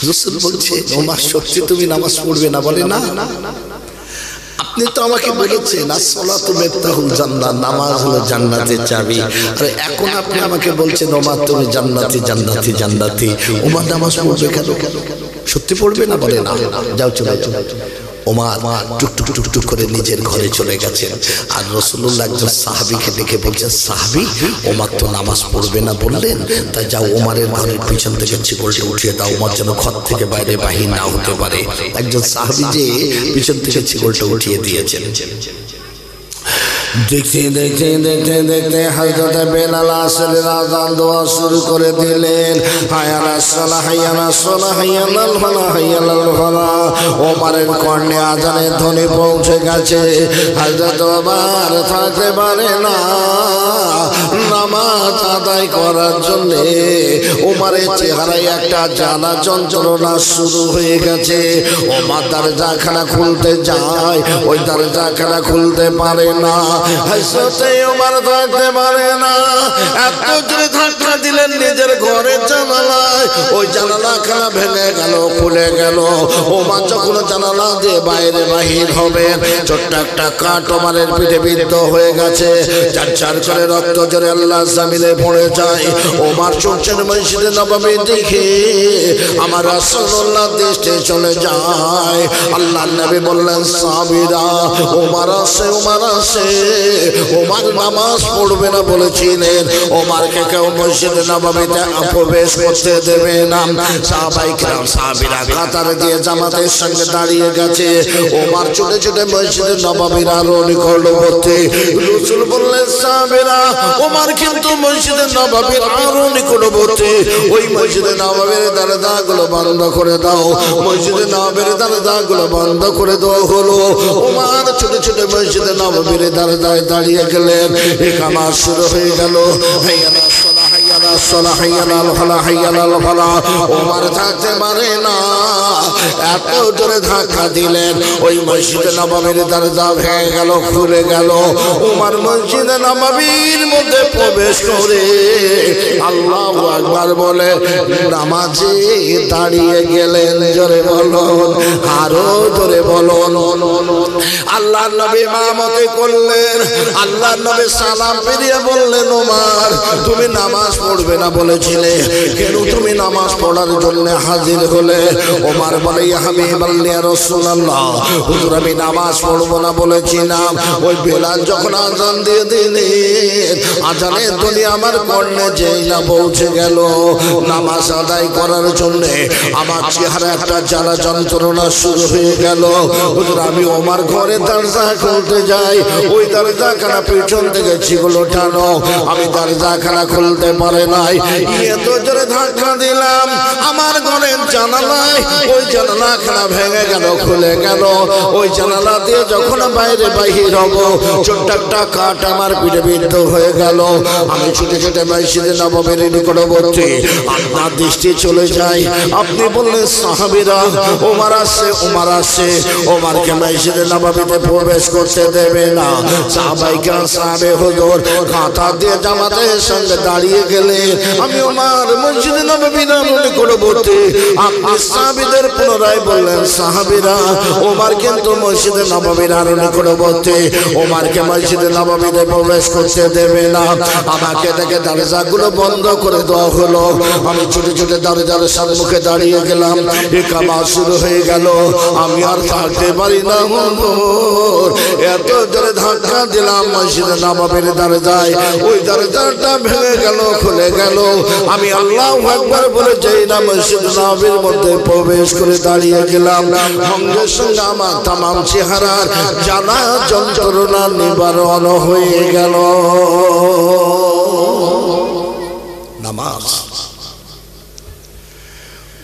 রাসূল বলছে ওমর সত্যি তুমি নামাজ পড়বে না? বলে না, আপনি তো আমাকে বলেছেন আসসালাতু মিফতাহুল জান্নাহ, নামাজ হলো জান্নাতের চাবি। আর এখন আপনি আমাকে বলছেন ওমর তুমি জান্নাতি জান্নাতি জান্নাতি। ওমর নামাজ পড়বে কেন? সত্যি পড়বে না? বলে না। যাও চলে যাও। ওমর টুকটুক টুকটুক করে নিজের ঘরে চলে গেছেন। আর রাসূলুল্লাহ একজন সাহাবীকে ডেকে বলছেন সাহাবী ওমর তো নামাজ পড়বে না বললেন, তাই যাও ওমরের ঘরের পিছন থেকে চিকলটা উঠিয়ে দাও, ওমর যেন ঘর থেকে বাইরে বাহির না হতে পারে। একজন সাহাবী যে পিছন থেকে চিকলটা উঠিয়ে দিয়েছেন। দেখতে দেখতে দেখতে দেখতে হযরত বেলাল আসরের আযান দেওয়া শুরু করে দিলেন। হায় আলাস সালাহ হায় আলাস সালাহ হায় আলাল ফালাহ হায় আলাল ফালাহ। ওমরের কর্ণে আযানের ধ্বনি পৌঁছে গেছে। হযরত ওমর থাকতে পারে না, নামাজ আদায় করার জন্য ওমরের চেহারায় একটা জ্বালা যন্ত্রণা শুরু হয়ে গেছে। ওমর দরজাখানা খুলতে যায়, ওই দরজাখানা খুলতে পারে না। হযরতে ওমর থাকতে পারে না, এত জোরে ধাক্কা দিলেন নিজের ঘরের জানালায়, ওই জানালাখানা ভেঙে গেল, খুলে গেল। ওমর যখন জানালা দিয়ে বাইরে বাহির হবেন, ছোট্ট একটা কাঠ ওমরের পিঠে বিদ্ধ হয়ে গেছে। চার চার করে রক্ত জোরে আল্লাহু আল্লাহ জমিনে পড়ে যায়। ওমর চলছেন মসজিদে নববী দেখে আমার রাসূলুল্লাহ দৃষ্টি চলে যায়। আল্লাহ নবী বললেন সাহাবীরা ওমর আসে, ওমর আসে। ওমর নামাজ পড়বে না বলেছিলেন, ওমরকে কেউ মসজিদে নববীতে প্রবেশ করতে দেবে না। সাহাবায়ে কেরাম সাহাবীরা কাতার দিয়ে জামাতের সঙ্গে দাঁড়িয়ে গেছে। ওমর ছুটে ছুটে মসজিদে নববীর আরো নিকটবর্তী। রাসূল বললেন সাহাবীরা ওমর কিন্তু মসজিদে নববীর আরো নিকটবর্তী, ওই মসজিদে নববীর দরজাগুলো বন্ধ করে দাও, মসজিদে নববীর দরজাগুলো বন্ধ করে দেওয়া হলো। ওমর ছুটে ছুটে মসজিদে নববীর দরজায় দাঁড়িয়ে গেলেন। ইকামত শুরু হয়ে গেল। ওমর থাকতে পারে না, এত জোরে ধাক্কা দিলেন ওই মসজিদে নববীর দরজা ভেঙে গেল, খুলে গেল। ওমর মসজিদে নববীর মধ্যে প্রবেশ করে আল্লাহু আকবার বলে নামাজে দাঁড়িয়ে গেলেন। জোরে বলুন, আরো জোরে বলুন। আল্লাহ নবী ইমামতি করলেন। আল্লাহ নবী সালাম ফিরিয়ে বললেন ওমর তুমি নামাজ পড়বে না বলেছিলে, কেন তুমি নামাজ পড়ার জন্য হাজির হলে? ওমর বলে ইয়া হাবিবাল্লাহ ইয়া রাসূলুল্লাহ, হুজুর আমি নামাজ পড়বো না বলেছিলাম। ওই বেলাল যখন আযান দিয়ে দিলেন, আযানের ধ্বনি আমার কর্ণে যেই না পৌঁছে গেল, নামাজ আদায় করার জন্য আমার চেহারা একটা জ্বালা যন্ত্রণা শুরু হয়ে গেল। হুজুর আমি ওমর ঘরে দরজা খুলতে যাই, ওই দরজাখানা পিছন থেকে ছিল টানো, আমি দরজাখানা খুলতে পারে নাই। এত জোরে ধাক্কা দিলাম আমার ঘরের জানালায়, ওই জানালাখানা ভেঙে গেল, খুলে গেল। ওই জানালা দিয়ে যখন বাইরে বাহির হব, ছোট্ট একটা কাঠ আমার পিঠে বিদ্ধ হয়ে গেল। আমি ছুটে ছুটে মসজিদে নববীর নিকটবর্তী, আপনার দৃষ্টি চলে যায়। আপনি বললেন সাহাবীরা ওমর আসছে, ওমর আসছে, ওমরকে মসজিদে নববীতে প্রবেশ করতে দেবে না। সাহাবায়ে কেরাম সাহাবে হুজুর কাতার দিয়ে জামাতের সঙ্গে দাঁড়িয়ে গেলেন। আমি ওমর মসজিদে নববীর নিকটবর্তী। আপনি সাহাবীদের পুনরায় বললেন সাহাবীরা ওমর কিন্তু মসজিদে নববীর আরো নিকটবর্তী, ওমরকে মসজিদে নববীতে প্রবেশ করতে দেবে না। আমাকে দেখে দরজাগুলো বন্ধ করে দেওয়া হলো। আমি ছুটে ছুটে দরজার সম্মুখে দাঁড়িয়ে গেলাম। ইকামত শুরু হয়ে গেল। আমি আর থাকতে পারি না, এত জোরে ধাক্কা দিলাম মসজিদে নববীর দরজায়, ওই দরজাটা ভেঙে গেল, খুলে গেল। আমি আল্লাহু আকবার বলে যেই না মসজিদ নববীর মধ্যে প্রবেশ করে দাঁড়িয়ে গেলাম, সঙ্গে সঙ্গে আমার তামাম চেহারার জ্বালা যন্ত্রণা নিবারণ হয়ে গেল। নামাজ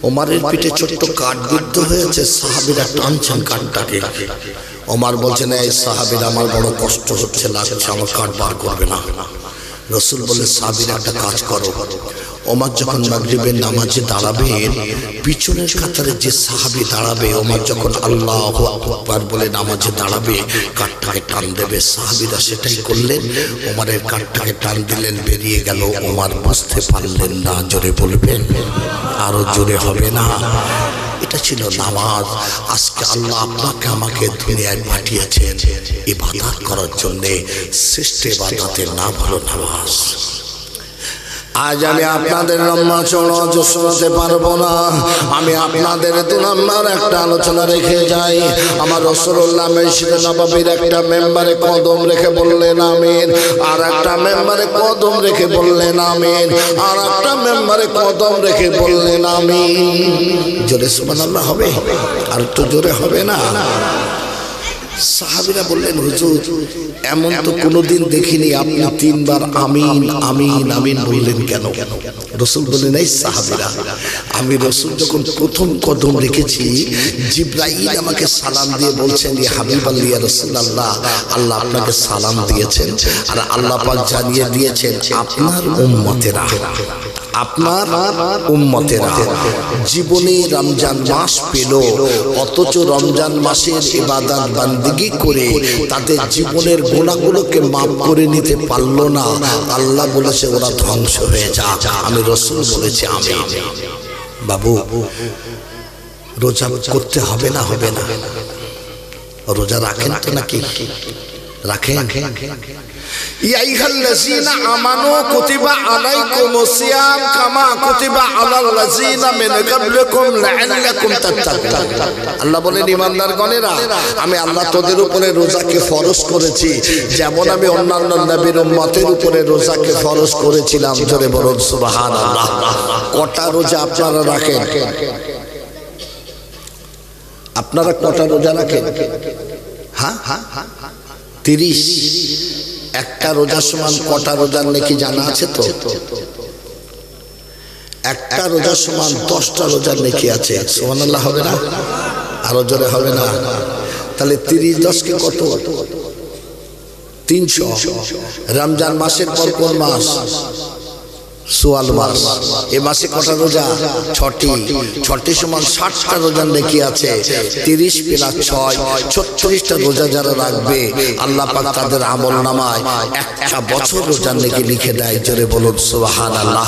ওমরের পিঠে ছোট্ট কাঠ বিদ্ধ হয়েছে, সাহাবীরা টানছেন কাঠটাকে। ওমর বলছেন এই সাহাবীরা আমার বড় কষ্ট হচ্ছে, লাগছে, আমার কাঠ বার করবে না। রাসূল বলে সাহাবীরা একটা কাজ করো, ওমর যখন মাগরিবের নামাজে দাঁড়াবে, পিছনের কাতারে যে সাহাবী দাঁড়াবে, ওমর যখন আল্লাহু আকবার বলে নামাজে দাঁড়াবে, কাঠটাকে টান দেবে। সাহাবীরা সেটাই করলেন, ওমরের কাঠটাকে টান দিলেন, বেরিয়ে গেল। ওমর বুঝতে পারলেন না। জোরে বলবেন, আরো জোরে হবে না? এটা ছিল নামাজ। আজকে আল্লাহ আপনাকে আমাকে দুনিয়ায় পাঠিয়েছেন ইবাদত করার জন্য। শ্রেষ্ঠ ইবাদতের নাম হলো নামাজ। আজ আমি আপনাদের লম্বা চড়া শোনাতে পারবো না, আমি আপনাদের 2 নম্বর একটা আলোচনা রেখে যাই। আমার রাসূলুল্লাহ মসজিদে নববীর একটা মেম্বারে কদম রেখে বললেন আমিন, আর একটা মেম্বারে কদম রেখে বললেন আমিন, আর একটা মেম্বারে কদম রেখে বললেন আমিন। জোরে সুবহানাল্লাহ হবে? আর একটু জোরে হবে না? সাহাবীরা বললেন হুজুর এমন তো কোনোদিন দেখিনি, আপনি 3 বার আমিন আমিন আমিন বললেন কেন? রাসূল বললেন এই সাহাবীরা, আমি রাসূল যখন প্রথম কদম রেখেছি, জিবরাইল আমাকে সালাম দিয়ে বলছেন ইয়া হাবিবাল্লাহ ইয়া রাসূলুল্লাহ, আল্লাহ আপনাকে সালাম দিয়েছেন, আর আল্লাহ পাক জানিয়ে দিয়েছেন আপনার উম্মতেরা, আপনার উম্মতেরা জীবনে রমজান মাস পেল, অথচ রমজান মাসের ইবাদত বান্দিগি করে তাদের জীবনের গুনাহগুলোকে মাফ করে নিতে পারলো না। আল্লাহ বলেছে ওরা ধ্বংস হয়ে যাক। আমি রাসূল বলেছি আমিন। বাবু রোজা করতে হবে না? হবে না? রোজা রাখেন তো নাকি? রাখেন? ইয়া আইয়ুহাল্লাযীনা আমানু কুতিবা আলাইকুমুস সিয়াম কামা কুতিবা আলাল্লাযীনা মিন ক্বাবলিকুম লাআল্লাকুম তাত্তাকুন। আল্লাহ বলেন ঈমানদারগণেরা, আমি আল্লাহ তোদের উপরে রোজাকে ফরজ করেছি যেমন আমি অন্যান্য নবীর উম্মতের উপরে রোজাকে ফরজ করেছিলাম। জোরে বলুন সুবহানাল্লাহ। কটা রোজা আপনারা রাখেন? আপনারা কটা রোজা রাখেন? হ্যাঁ, 30। একটা রোজার সমান কটা রোজার নেকি জানা আছে তো? একটা রোজার সমান 10টা রোজার নেকি আছে। সুবহানাল্লাহ হবে না? আরো জোরে হবে না? তাহলে 30 10 কে কত? 300। রমজান মাসের পর কোন মাস? সোয়াল মাস। এ মাসে কটা রোজা? 6টি। 6টি সমান 60টা রোজার নেকি আছে। 30 + 6 36টা রোজা যারা রাখবে আল্লাহ পাক তাদের আমলনামায় একটা বছর রোজার নেকি লিখে দেয়। জোরে বলুন সুবহানাল্লাহ।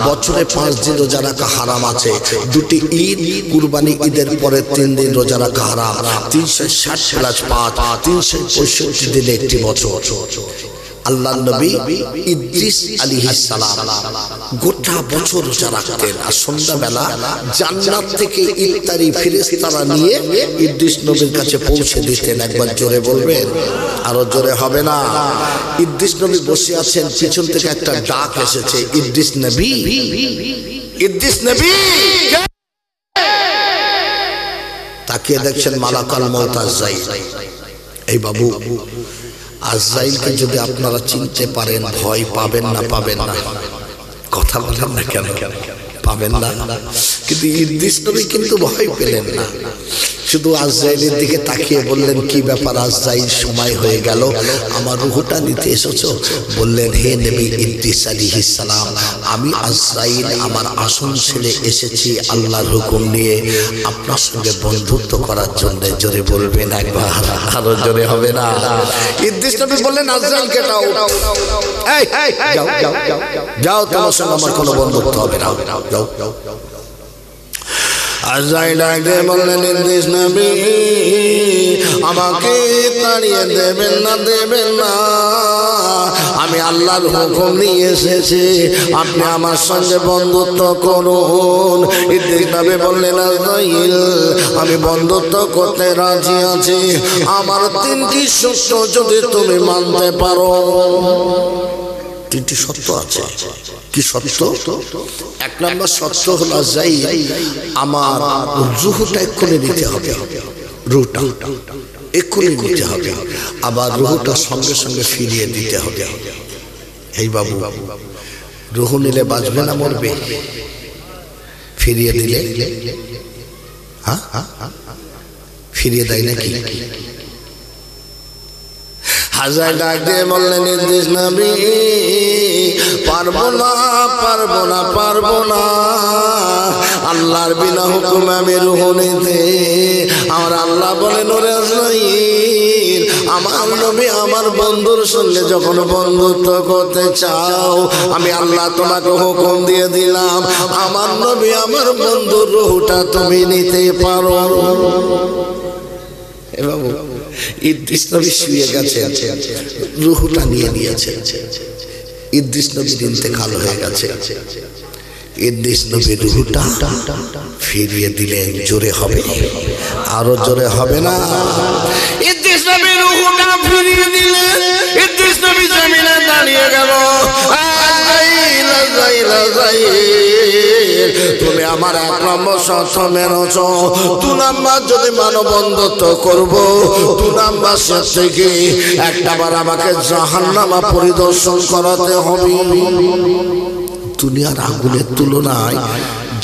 বছরে 5 দিন রোজা রাখা হারাম আছে। 2টি ঈদ, কুরবানি ঈদের পরে 3 দিন রোজা রাখা হারাম। 360 + 5 365 দিনে একটি বছর। আল্লাহ নবী ইদ্রিস আলাইহিস সালাম গোটা বছর রোজা রাখতেন আর সন্ধ্যাবেলা জান্নাত থেকে ইফতারি ফেরেশতারা নিয়ে ইদ্রিস নবীর কাছে পৌঁছে দিতেন। একবার জোরে বলবেন, আরো জোরে হবে না? ইদ্রিস নবী বসে আছেন, পিছন থেকে একটা ডাক এসেছে, ইদ্রিস নবী, ইদ্রিস নবী। তাকিয়ে দেখছেন মালাকুল মউত আজরাইল। এই বাবু, আজরাইলকে যদি আপনারা চিনতে পারেন ভয় পাবেন না? পাবেন না? কথা বলেন না কেন? পাবেন না? কিন্তু ইদ্রিস নবী কিন্তু ভয় পেলেন না, শুধু আজরাইলের দিকে তাকিয়ে বললেন, কি ব্যাপার আজরাইল, সময় হয়ে গেল, আমার রূহটা নিতে এসেছো? বললেন, হে নবী ইদ্রিস আলাইহিস সালাম, আমি আজরাইল আমার আসন ছেড়ে এসেছি আল্লাহর হুকুম নিয়ে আপনার সঙ্গে বন্ধুত্ব করার জন্য। জোরে বলবেন একবার, আরো জোরে হবে না? ইদ্রিস নবী বললেন, আজরাইলকে দাও, এই যাও যাও যাও, তোমার সঙ্গে আমার কোনো বন্ধুত্ব হবে না, যাও। আজরাইল আগে বললেন, ইদ্রিস নবী আমাকে তাড়িয়ে দেবেন না, দেবেন না, আমি আল্লাহর হুকুম নিয়ে এসেছি, আপনি আমার সঙ্গে বন্ধুত্ব করুন। ইদ্রিস নবী বললেন, আজরাইল আমি বন্ধুত্ব করতে রাজি আছি, আমার 3টি শর্ত যদি তুমি মানতে পারো। 3টি শর্ত আছে। কি শর্ত? 1 নম্বর শর্ত হলো, আজরাইল আমার রূহটা এক্ষুনি নিতে হবে, রূহটা এক্ষুনি নিতে হবে, আবার রূহটা সঙ্গে সঙ্গে ফিরিয়ে দিতে হবে। এই বাবু, রূহ নিলে বাঁচবে না মরবে? ফিরিয়ে দিলে? হ্যাঁ, ফিরিয়ে দেয় নাকি? হাজার ডাক দিয়ে বললেন, ইদ্রিস নবী পারবো না, পারবো না, পারবো না, আল্লাহর বিনা হুকুম আমি রূহ নিতে। আমার আল্লাহ বলেন, ওরে আজরাইল আমার নবী আমার বন্ধুর সঙ্গে যখন বন্ধুত্ব করতে চাও, আমি আল্লাহ তোমাকে হুকুম দিয়ে দিলাম, আমার নবী আমার বন্ধুর রূহটা তুমি নিতে পারো। এ বাবু, ইদ্রিস নবী শুয়ে গেছে, রূহটা নিয়ে নিয়েছে, ইদ্রিস নবীর ইন্তেকাল হয়ে গেছে। ইদ্রিস নবীর রূহটা ফিরিয়ে দিলেন। জোরে হবে, আরো জোরে হবে না? ইদ্রিস নবীর রূহটা ফিরিয়ে দিলেন। ইদ্রিস নবী জমিনে দাঁড়িয়ে গেল, তুমি আমার 1 নম্বর শর্ত মেনেছ, 2 নম্বর যদি মানব বন্ধুত্ব করবো, 2 নম্বর শর্ত কি, একটাবার আমাকে জাহান্নাম পরিদর্শন করাতে হবে। দুনিয়ার আগুনের তুলনায়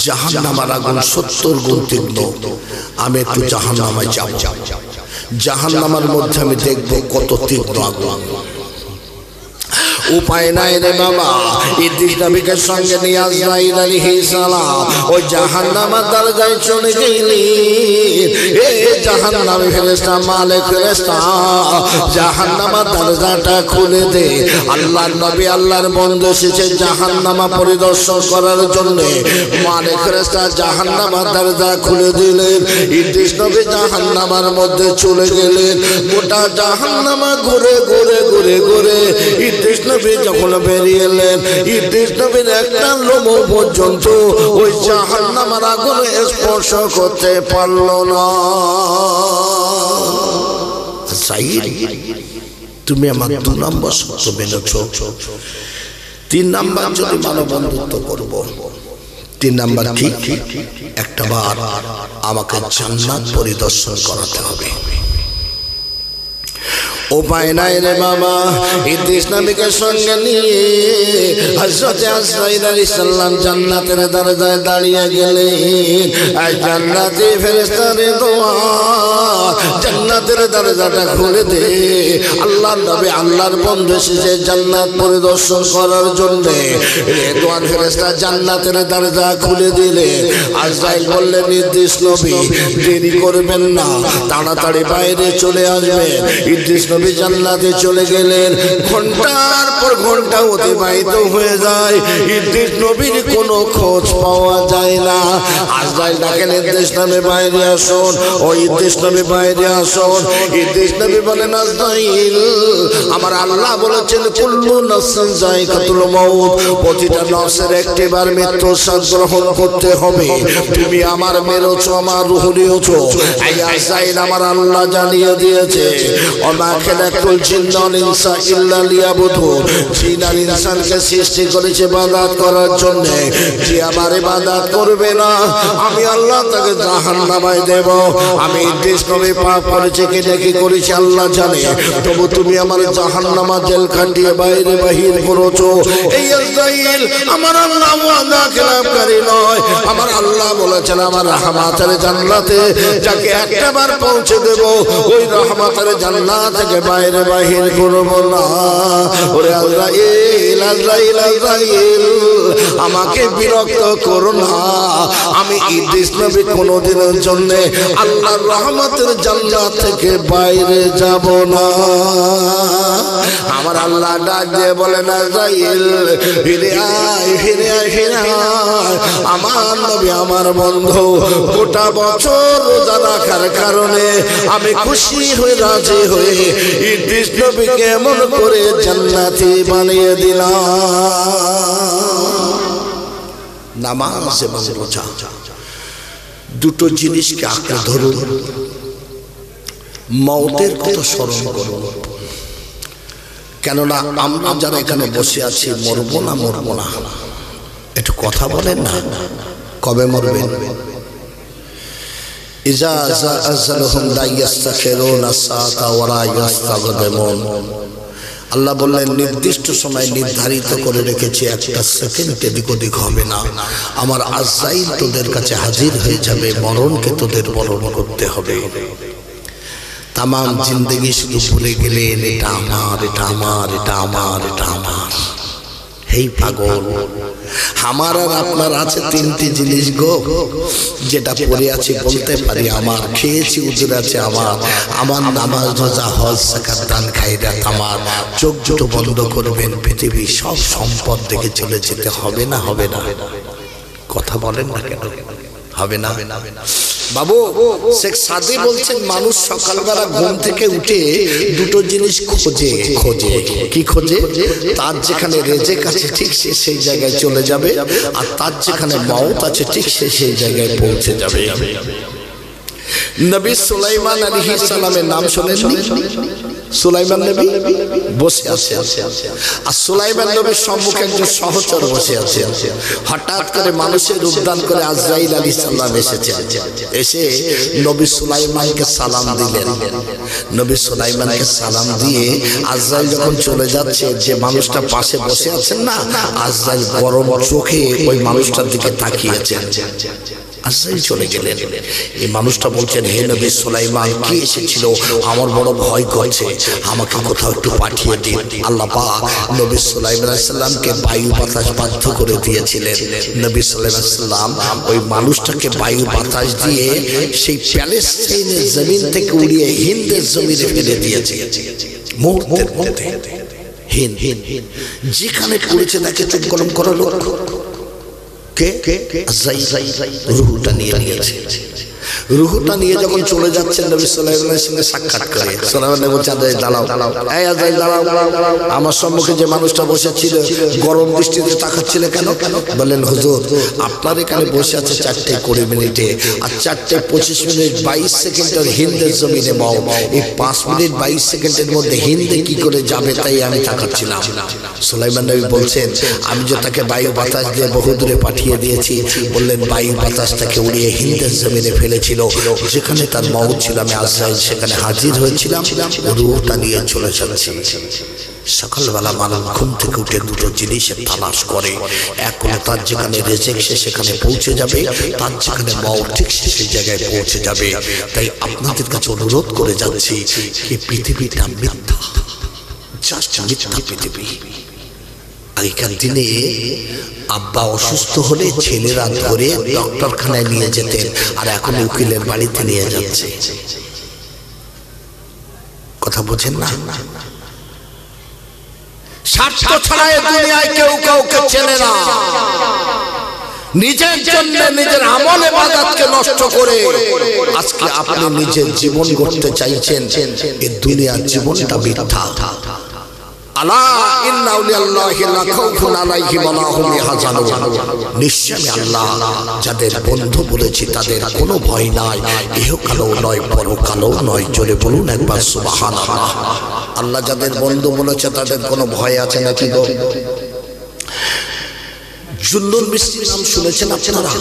জাহান্নামের আগুন 70 গুণ তীব্র। আমি একটু জাহান্নামে যাব, জাহান্নামের মধ্যে আমি দেখবো কত তীব্র আগুন। উপায় নাই রে বাবা ইদ্রিস নবীকে সঙ্গে নিয়ে আজরাইল আলাইহিস সালাম ওই জাহান্নামের দরজায় চলে গেলেন এ জাহান্নামী ফেরেশতা মালিক ফেরেশতা জাহান্নামের দরজাটা খুলে দে আল্লাহর নবী আল্লাহর বন্ধু এসেছে জাহান্নামা পরিদর্শন করার জন্য মালিক ফেরেশতা জাহান্নামের দরজা খুলে দিলেন ইদ্রিস নবী জাহান্নামের মধ্যে চলে গেলেন গোটা জাহান্নামা ঘুরে ঘুরে ঘুরে ঘুরে ইদ্রিস নবী যখন বেরিয়ে এলেন ইদ্রিস নবীর একটা লোম পর্যন্ত ওই জাহান্নামের আগুন স্পর্শ করতে পারল না তুমি আমার 2 নম্বর শর্ত মেনেছ 3 নাম্বার যদি মানব বন্ধুত্ব করব 3 নাম্বার কি একটা বার আমাকে জান্নাত পরিদর্শন করাতে হবে উপায় নাই রে বাবা ইদ্রিস নবীকে সঙ্গে নিয়ে হযরত আজরাইল আলাইহিস সালাম জান্নাতের দরজায় দাঁড়িয়ে গেলেন আর জান্নাতি ফেরেশতাদের দোয়া জান্নাতের দরজাটা খুলে দে আল্লাহর নবী আল্লাহর বন্ধু এসেছে জান্নাত পরিদর্শন করার জন্য রেদওয়ান ফেরেশতা জান্নাতের দরজা খুলে দিলেন আজরাইল বললেন ইদ্রিস নবী দেরি করবেন না তাড়াতাড়ি বাইরে চলে আসবেন ইদ্রিস নবী জান্নাতে চলে গেলেন ঘন্টার পর ঘন্টা অতিবাহিত হয়ে যায় ইদ্রিস নবীর কোনো খোঁজ পাওয়া যায় না আজরাইল ডাকেন ইদ্রিস নবী বাইরে আসুন ও ইদ্রিস নবী বাইরে আসুন ইদ্রিস নবী বলেন আজরাইল আমার আল্লাহ বলেছেন কুল্লু নাফসিন যায়কাতুল মাউত প্রতিটা নফসের একবার মৃত্যু স্বাদ গ্রহণ করতে হবে তুমি আমার মেরেছো আমার রূহ নিয়েছো এই আজরাইল আমার আল্লাহ জানিয়ে দিয়েছে ওমা খালাকুল জিন্না ওয়াল ইনসা ইল্লা লিয়াবুদুন জিন আর ইনসানকে সৃষ্টি করেছে ইবাদত করার জন্য যে আমার ইবাদত করবে না আমি আল্লাহ তাকে জাহান্নামে দেব আমি ইদ্রিস নবী পাপ করেছে কি নাকি করেছে আল্লাহ জানে তবু তুমি আমার জাহান্নামে জেল খাটিয়ে বাইরে বাহির করেছো এই আজরাইল আমার আল্লাহ ওয়াদা খেলাপকারী নয় আমার আল্লাহ বলেছেন আমার রহমতের জান্নাতে যাকে একবার পৌঁছে দেব ওই রহমতের জান্নাত থেকে বাইরে বাহির করব না ওরে আজরাইল আজরাইল আজরাইল আমাকে বিরক্ত করো না আমি ইদ্রিস নবী কোনোদিনের জন্য আল্লাহর রহমতের জান্নাত থেকে বাইরে যাব না আমার আল্লাহ ডাক দিয়ে বলেন আজরাইল ফিরে আয় ফিরে আয় ফিরে আয় আমার নবী আমার বন্ধু গোটা বছর রোজা রাখার কারণে আমি খুশি হয়ে রাজি হয়ে ইদ্রিস নবীকে এমন করে জান্নাতি বানিয়ে দিলাম নামাজ এবং রোজা দুটো জিনিসকে আঁকড়ে ধরুন মওতের কথা স্মরণ করুন কেননা আমরা যারা এখানে বসে আছি মরবো না মরবো না একটু কথা বলেন না কবে মরবেন ইজা আযালহুম লা ইস্তাখিরুনা সাআতা ওয়া লা ইস্তাগদিমুন আল্লাহ বললেন নির্দিষ্ট সময় নির্ধারিত করে রেখেছি একটা সেকেন্ড এদিক ওদিক হবে না আমার আজরাইল তোদের কাছে হাজির হয়ে যাবে মরণকে তোদের বরণ করতে হবে তাম জিন্দগি শুধু ভুলে গেলেন এটা আমার এটা আমার এটা আমার এটা আমার হেই পাগল আমার আর আপনার আছে 3টি জিনিস গো যেটা পড়ে আছে বলতে পারি আমার খেয়েছি উজুর আছে আমার আমার নামাজ রোজা হজ যাকাত দান খায়রাত আমার চোখ দুটো বন্ধ করবেন পৃথিবী সব সম্পদ দেখে চলে যেতে হবে না হবে না কথা বলেন না কেন হবে না বাবু শেখ সাদি বলছেন মানুষ সকালবেলা ঘুম থেকে উঠে দুটো জিনিস খোঁজে খোঁজে কি খোঁজে তার যেখানে রেজেক আছে ঠিক সে সেই জায়গায় চলে যাবে আর তার যেখানে মওত আছে ঠিক সে সেই জায়গায় পৌঁছে যাবে নবী সুলাইমান আলাইহিস সালামের নাম শুনেননি সুলাইমান নবী বসে আছে আর সুলাইমান নবীর সম্মুখে একজন সহচর বসে আছে হঠাৎ করে মানুষের রূপদান করে আজরাইল আলাইহিস সালাম এসেছেন এসে নবী সুলাইমানকে সালাম দিলেন নবী সুলাইমানকে সালাম দিয়ে আজরাইল যখন চলে যাচ্ছে যে মানুষটা পাশে বসে আছেন না আজরাইল গরম চোখে ওই মানুষটার দিকে তাকিয়েছেন আজরাইল চলে গেলেন। এই মানুষটা বলছেন, হে নবী সুলাইমান, কি এসেছিল, আমার বড় ভয় করছে, আমাকে কোথাও একটু পাঠিয়ে দিন। আল্লাহ পাক নবী সুলাইমান আলাইহিস সালামকে বায়ু বাতাস বাধ্য করে দিয়েছিলেন। নবী সুলাইমান আলাইহিস সালাম ওই মানুষটাকে বায়ু বাতাস দিয়ে সেই প্যালেস্টাইনের জমিন থেকে উড়িয়ে হিন্দের জমিনে ফেলে দিয়েছে মুহূর্তের মধ্যে। হিন্দ যেখানে পড়েছে তাকে চোখ গরম করা লোক কে? আজরাইল রূহটা নিয়ে নিয়েছে। রূহটা নিয়ে যখন চলে যাচ্ছেন নবী সুলাইমানের সঙ্গে সাক্ষাৎ করে, সুলাইমান বলছেন, দাঁড়াও, এই আজরাইল দাঁড়াও, আমার সম্মুখে যে মানুষটা বসেছিল গরম দৃষ্টিতে তাকাচ্ছিল কেন? বললেন, হুজুর আপনার এখানে বসে আছে 4:20 মিনিটে, আর 4:25 22 সেকেন্ডের হিন্দের জমিনে মাও, এই 5 মিনিট 22 সেকেন্ডের মধ্যে হিন্দে কি করে যাবে তাই আমি তাকাচ্ছিলাম। সুলাইমান নবী বলছেন, আমি যে তাকে বায়ু বাতাস দিয়ে বহু দূরে পাঠিয়ে দিয়েছি। বললেন, বায়ু বাতাসটাকে উড়িয়ে হিন্দের জমিনে ফেলেছিল, যেখানে তার মওত ছিল, আমি আজরাইল সেখানে হাজির হয়েছিলাম, রূহটা নিয়ে চলে যাচ্ছি। সকালবেলা মানুষ ঘুম থেকে উঠে দুটো জিনিসের তালাশ করে, এক হলো তার যেখানে রিজিক সে সেখানে পৌঁছে যাবে, তার যেখানে মওত ঠিক সেই জায়গায় পৌঁছে যাবে। তাই আপনাদের কাছে অনুরোধ করে যাচ্ছি, এই পৃথিবীটা মিথ্যা, জাস্ট মিথ্যা পৃথিবী। আগেকার দিনে আব্বা অসুস্থ হলে ছেলেরা ধরে ডক্টরখানায় নিয়ে যেতেন, আর এখন উকিলের বাড়িতে নিয়ে যাচ্ছে। কথা বোঝেন না? স্বার্থ ছাড়া এই দুনিয়ায় কেউ কাউকে চেনে না। নিজের জন্য নিজের আমল ইবাদতকে নষ্ট করে আজকে আপনি নিজের জীবন গড়তে চাইছেন, এই দুনিয়ার জীবনটা মিথ্যা। আলা ইন্না আউলিয়াল্লাহি লা খাউফুন আলাইহিম ওয়া লা হুম ইয়াহজানুন। নিশ্চয়ই আল্লাহ যাদের বন্ধু বলেছি তাদের কোনো ভয় নাই, ইহকালও নয় পরকালও নয়। জোরে বলুন একবার সুবহানাল্লাহ। আল্লাহ যাদের বন্ধু বলেছে তাদের কোনো ভয় আছে নাকি গো? জুন্নুন মিস্ত্রির নাম শুনেছেন আপনারা?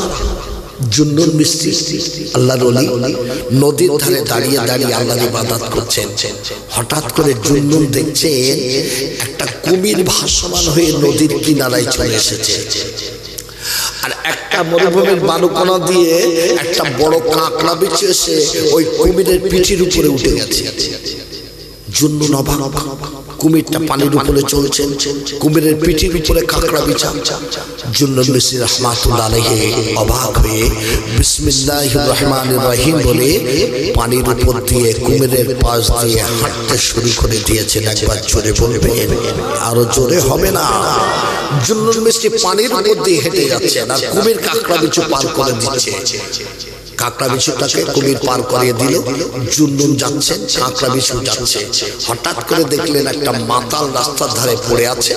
জুন্নুন মিস্ত্রি আল্লাহর ওলি, নদীর ধারে দাঁড়িয়ে দাঁড়িয়ে আল্লাহর ইবাদত করছেন। হঠাৎ করে জুন্নুন দেখছেন একটা কুমির ভাসমান হয়ে নদীর কিনারায় চলে এসেছে, আর একটা মরুভূমির বালুকণা দিয়ে একটা বড় কাঁকড়া বিছে এসে ওই কুমিরের পিঠের উপরে উঠে গেছে। জুন্নুন অবাক, কুমিরটা পানির উপরে চলছে, কুমিরের পিঠের উপরে কাঁকড়া বিছা। জুন্নুন মিস্ত্রি রাহমাতুল্লাহ আলাইহি অবাক হয়ে বিসমিল্লাহির রহমানির রহিম বলে পানির উপর দিয়ে কুমিরের পাশ দিয়ে হাঁটতে শুরু করে দিয়েছেন। একবার জোরে বলবেন, আরো জোরে হবে না? জুন্নুন মিস্ত্রি পানির উপর দিয়ে হেঁটে যাচ্ছেন, আর কুমির কাঁকড়া বিছু পার করে দিচ্ছে। কাঁকড়া বিছুটাকে কুমির পার করিয়ে দিল, জুন্নুন যাচ্ছেন, কাঁকড়া বিছু যাচ্ছে। হঠাৎ করে দেখলেন একটা মাতাল রাস্তার ধারে পড়ে আছে,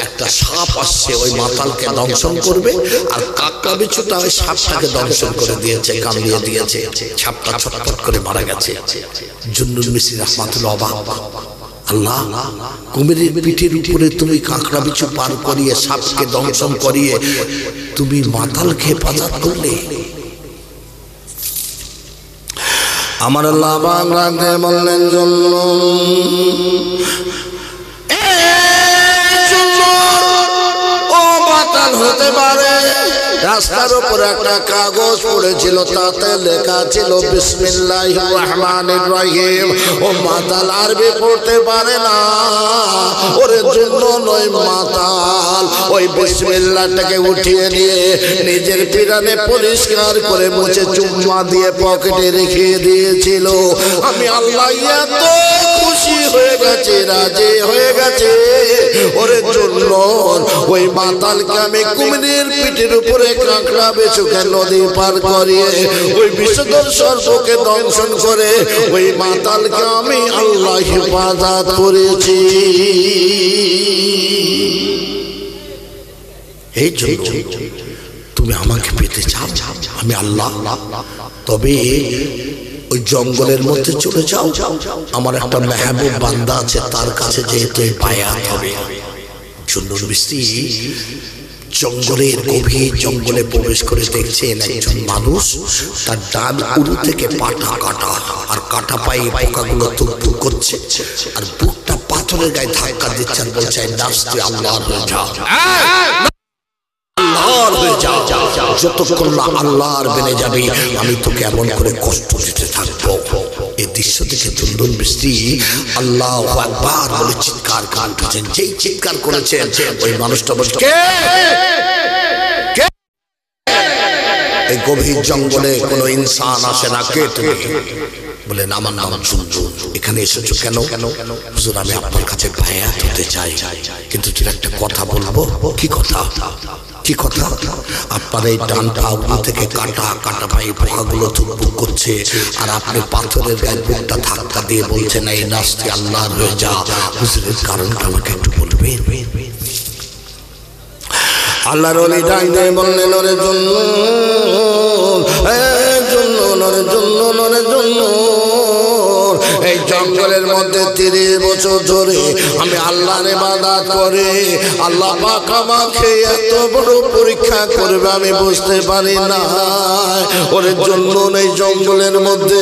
একটা সাপ আসছে ওই মাতালকে দংশন করবে, আর কাঁকড়া বিছুটা ওই সাপটাকে দংশন করে দিয়েছে, কামড়িয়ে দিয়েছে। সাপটা ছটফট করে মারা গেছে। জুন্নুন মিস্ত্রি রাহমাতুল্লাহ অবাক, আল্লাহ কুমিরের পিঠের উপরে তুমি কাঁকড়া বিছু পার করিয়ে সাপকে দংশন করিয়ে তুমি মাতালকে হেফাজত করলে। আমার আল্লাহ বাংলাতে বললেন, ও মাতাল হতে পারে। রাস্তার উপর একটা কাগজ পড়েছিল, তাতে লেখা ছিল বিসমিল্লাহির রহমানির রহিম। ও মাতাল আরবি পড়তে পারে না, ওরে জন্য নয় মাতাল। ওই বিসমিল্লাহটাকে উঠিয়ে নিয়ে নিজের পিরানে পরিষ্কার করে মুছে চুম্মা দিয়ে পকেটে রেখে দিয়েছিল। আমি আল্লাহ এত খুশি হয়ে গেছে, রাজি হয়ে গেছে। ওরে জন্য ওই মাতালকে আমি কুমিরের পিঠের উপরে কাঁকড়া বেচুকে নদী পার করিয়ে ওই বিষধর সর্পকে দংশন করে ওই মাতালকে আমি আল্লাহ হেফাজত করেছি। এই জন্য তুমি আমাকে পেতে চাও, আমি আল্লাহ। তবে ওই জঙ্গলের মধ্যে চলে যাও, আমার একটা মেহবুব বান্দা আছে, তার কাছে যেহেতু বায়াত হবে। জুন্নুন মিস্ত্রি জঙ্গলের গভীর জঙ্গলে প্রবেশ করে দেখছেন একজন মানুষ তার ডান উরু থেকে পাটা কাটা, আর কাটা পায়ে পোকাগুলো তুক করছে, আর বুকটা পাথরের গায়ে ধাক্কা দিচ্ছে, আর বলছে নাফস তুই আল্লাহর হয়ে যা, আল্লাহর হয়ে যা। যতক্ষণ না আল্লাহর বেনে যাবে আমি তোকে এমন করে কষ্ট দিতে থাকবো। এই দৃশ্য দেখে দুলদুল মিস্ত্রি আল্লাহু আকবার বলে চিৎকার করেছেন। যেই চিৎকার করেছেন ওই মানুষটা বলছে, কে কে? এই গভীর জঙ্গলে কোনো ইনসান আসে না, কে তুমি? বলেন আমার নাম জুনজুন। এখানে এসেছো কেন? হুজুর আমি আপনার কাছে বায়াত হতে চাই, কিন্তু তুমি একটা কথা বলবো। কি কথা? কি কথা? আপনার এই ডান পা থেকে কাটা কাটা পায়ে পোকাগুলো থুকপুক করছে, আর আপনি পাথরের গায়ে বুকটা ধাক্কা দিয়ে বলছেন এই নাস্তি আল্লাহর হয়ে যা। হুজুরের কারণটা আমাকে একটু বলবেন? আল্লাহর ওলি ডাক দিয়ে বললেন, ওরে জুনজুন, এই জঙ্গলের মধ্যে 30 বছর ধরে আমি আল্লাহর ইবাদত করে আল্লাহ পাক আমাকে এত বড় পরীক্ষা করবে আমি বুঝতে পারি না। ওরে জন্য এই জঙ্গলের মধ্যে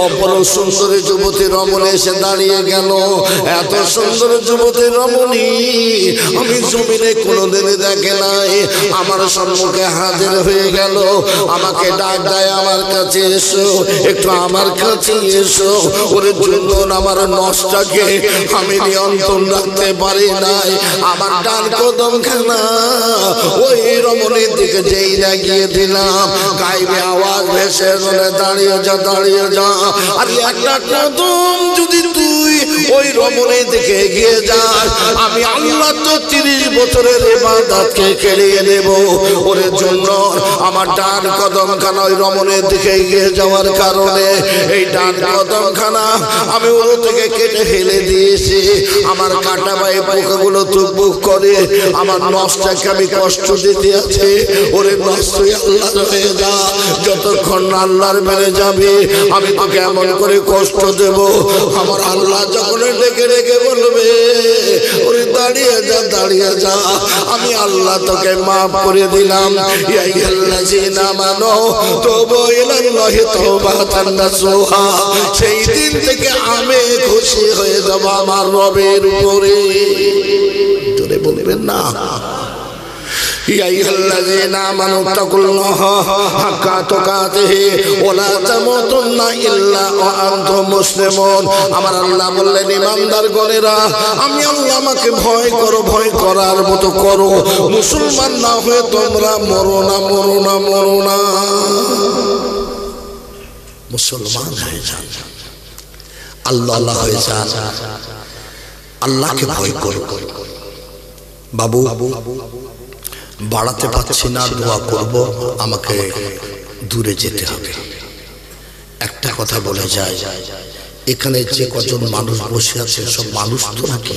অপর সুন্দরী যুবতী রমণী এসে দাঁড়িয়ে গেল। এত সুন্দর যুবতী রমণী আমি জমিনে কোনোদিনই দেখে নাই। আমার সম্মুখে হাজির হয়ে গেল, আমাকে ডাক দেয়, আমার কাছে এসো, একটু আমার কাছে এসো। ওরে জন্য আমার নষ্টাকে আমি নিয়ন্ত্রণ রাখতে পারি নাই। আমার ডান কদম খানা ওই রমণীর দিকে যেই লাগিয়ে দিলাম, গাইবে আওয়াজ ভেসে দাঁড়িয়ে যা, দাঁড়িয়ে যা। আর একটা কদম যদি তুই ওই রমণীর দিকে এগিয়ে যাস, আমি আল্লাহ তো 30 বছরের ইবাদতকে কেড়ে নেব। ওরে জন্য আমার ডান কদম খানা ওই রমণীর দিকে এগিয়ে যাওয়ার কারণে এই ডান কদম খানা আমি ওর থেকে কেটে ফেলে দিয়েছি। আমার কাটা পায়ে পোকাগুলো তুকবুক করে আমার নষ্টাকে আমি কষ্ট দিতে আছে। ওরে নষ্ট আল্লাহ হয়ে যা, যতক্ষণ আল্লাহর মেনে যাবে আমি তোকে এমন করে কষ্ট দেব। আমার আল্লাহ যখন ডেকে ডেকে বলবে ওরে দাঁড়িয়ে যা, দাঁড়িয়ে যা, আমি আল্লাহ তোকে মাফ করে দিলাম। ইয়া আইয়ুহাল্লাযীনা আমানু তুবু ইলাল্লাহি তাওবাতান নাসুহা। সেই দিন থেকে আমি খুশি হয়ে যাব আমার রবের উপরে। জোরে বলবেন না? ইয়া আইয়ুহাল্লাযীনা আমানু তাকুল্লাহা হাক্কা তুকাতিহি ওয়া লা তামুতুন্না ইল্লা ওয়া আনতুম মুসলিমুন। আমার আল্লাহ বললেন, ইমানদার গণেরা আমি আল্লাহ আমাকে ভয় করো, ভয় করার মতো করো, মুসলমান না হয়ে তোমরা মরো না, মরো না, মরো না। মুসলমান হয়ে যান, আল্লাহ আল্লাহ হয়ে যান, আল্লাহকে ভয় করো। বাবু বাড়াতে পারছি না, দোয়া করব, আমাকে দূরে যেতে হবে। একটা কথা বলে যায়, এখানে যে কজন মানুষ বসে আছে সব মানুষ তো নাকি?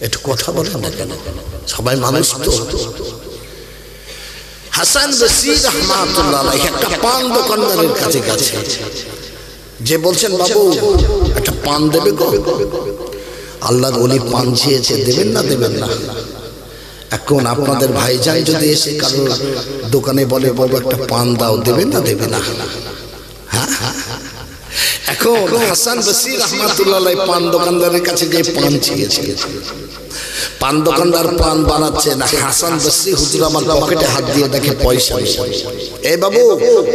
একটু কথা বলেন না কেন? সবাই মানুষ তো? হাসান বসরি রাহমাতুল্লাহ আলাইহি একটা পান দোকানদারের কাছে গেছে, যে বলছেন বাবু একটা পান দেবে গো? আল্লাহর ওলি পান চেয়েছে, দেবেন না দেবেন না? এখন আপনাদের ভাইজান যদি এসে কারোর দোকানে বলে বাবু একটা পান দাও, দেবেন না দেবে না? হ্যাঁ, এখন হাসান বসরি রাহমাতুল্লাহ আলাইহি পান দোকানদারের কাছে গিয়ে পান চেয়েছে। পান দোকানদার পান বানাচ্ছে না, হাসান বসরি হুজুর আমার পকেটে হাত দিয়ে দেখে পয়সা নেই। এই বাবু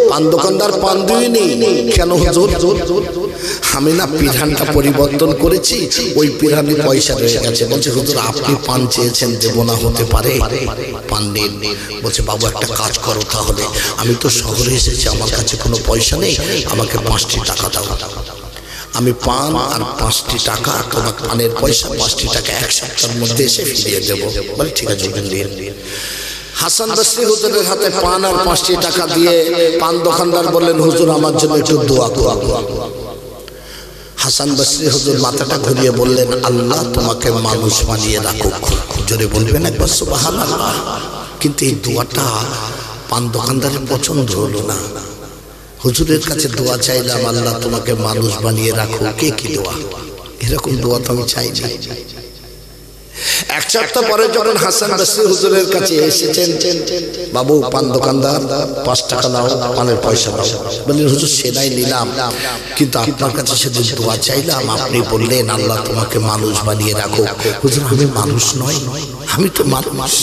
পান দোকানদার পান দিইনি কেন হুজুর? আমি না পিরানটা পরিবর্তন করেছি, ওই পিরানে পয়সা রয়ে গেছে। বলছে হুজুর আপনি পান চেয়েছেন, দেব না হতে পারে? পান নেই। বলছে বাবু একটা কাজ করো তাহলে, আমি তো শহরে এসেছি, আমার কাছে কোনো পয়সা নেই, আমাকে 5টি টাকা দাও। আমি পান আর 5টি টাকা, তোমার পানের পয়সা 5টি টাকা 1 সপ্তাহের মধ্যে এসে ফিরিয়ে দেবো। বলে ঠিক আছে দিন। হাসান বসরি হুজুরের হাতে পান আর 5টি টাকা দিয়ে পান দোকানদার বললেন হুজুর আমার জন্য একটু দোয়া করো। হাসান বসরি হুজুর মাথাটা ঘুরিয়ে বললেন আল্লাহ তোমাকে মানুষ বানিয়ে রাখুক। জোরে বলবেন একবার সুবহানাল্লাহ। কিন্তু এই দোয়াটা পান দোকানদারের পছন্দ হলো না। হুজুরের কাছে দোয়া চাইলাম আল্লাহ তোমাকে মানুষ বানিয়ে রাখো, কে কি দোয়া? এরকম দোয়া তো আমি চাই না। 1 সপ্তাহ পরে যখন হাসান বসরি হুজুরের কাছে এসেছেন, বাবু পান দোকানদার 5 টাকা দাও, পানের পয়সা দাও। বললেন হুজুর সেটাই নিলাম, কিন্তু আপনার কাছে সেদিন দোয়া চাইলাম, আপনি বললেন আল্লাহ তোমাকে মানুষ বানিয়ে রাখো। হুজুর আমি মানুষ নই, আমি তো মানুষ।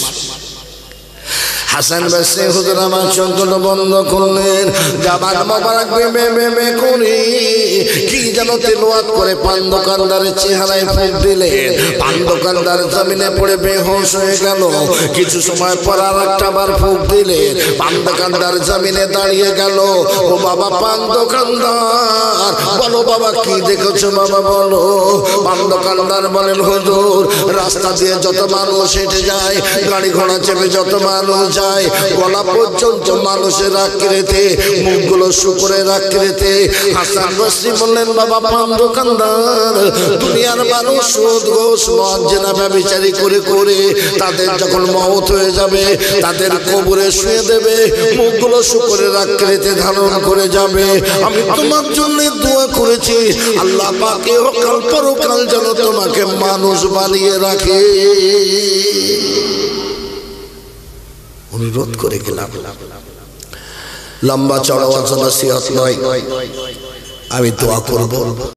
হাসান বসরি হুজুর আমার চোখগুলো বন্ধ করলেন, জামান মোবারক মে করি কি যেন তেলাওয়াত করে পান দোকানদারের চেহারায় ফুঁক দিলেন। পান দোকানদার জমিনে পড়ে বেহুশ হয়ে গেল। কিছু সময় পর আর একটা বার ফুঁক দিলেন, পান দোকানদার জমিনে দাঁড়িয়ে গেল। ও বাবা পান দোকানদার, বলো বাবা কি দেখেছো বাবা বলো। পান দোকানদার বলেন হুজুর, রাস্তা দিয়ে যত মানুষ হেঁটে যায়, গাড়ি ঘোড়া চেপে যত মানুষ যায়, গলা পর্যন্ত মানুষের আকৃতি, মুখগুলো শুকরের আকৃতি। হাসান বসরি বললেন বাবা পান দোকানদার, দুনিয়ার মানুষ সুদ ঘুষ মদ জেনা ব্যভিচারী করে করে তাদের যখন মওত হয়ে যাবে, তাদের কবরে শুয়ে দেবে, মুখগুলো শুকরের আকৃতি ধারণ করে যাবে। আমি তোমার জন্য দোয়া করেছি, আল্লাহ পাক ইহকাল পরকাল যেন তোমাকে মানুষ বানিয়ে রাখে। অনুরোধ করে গেলাম, লম্বা চড়া নসিহত নয়, আমি দোয়া করব।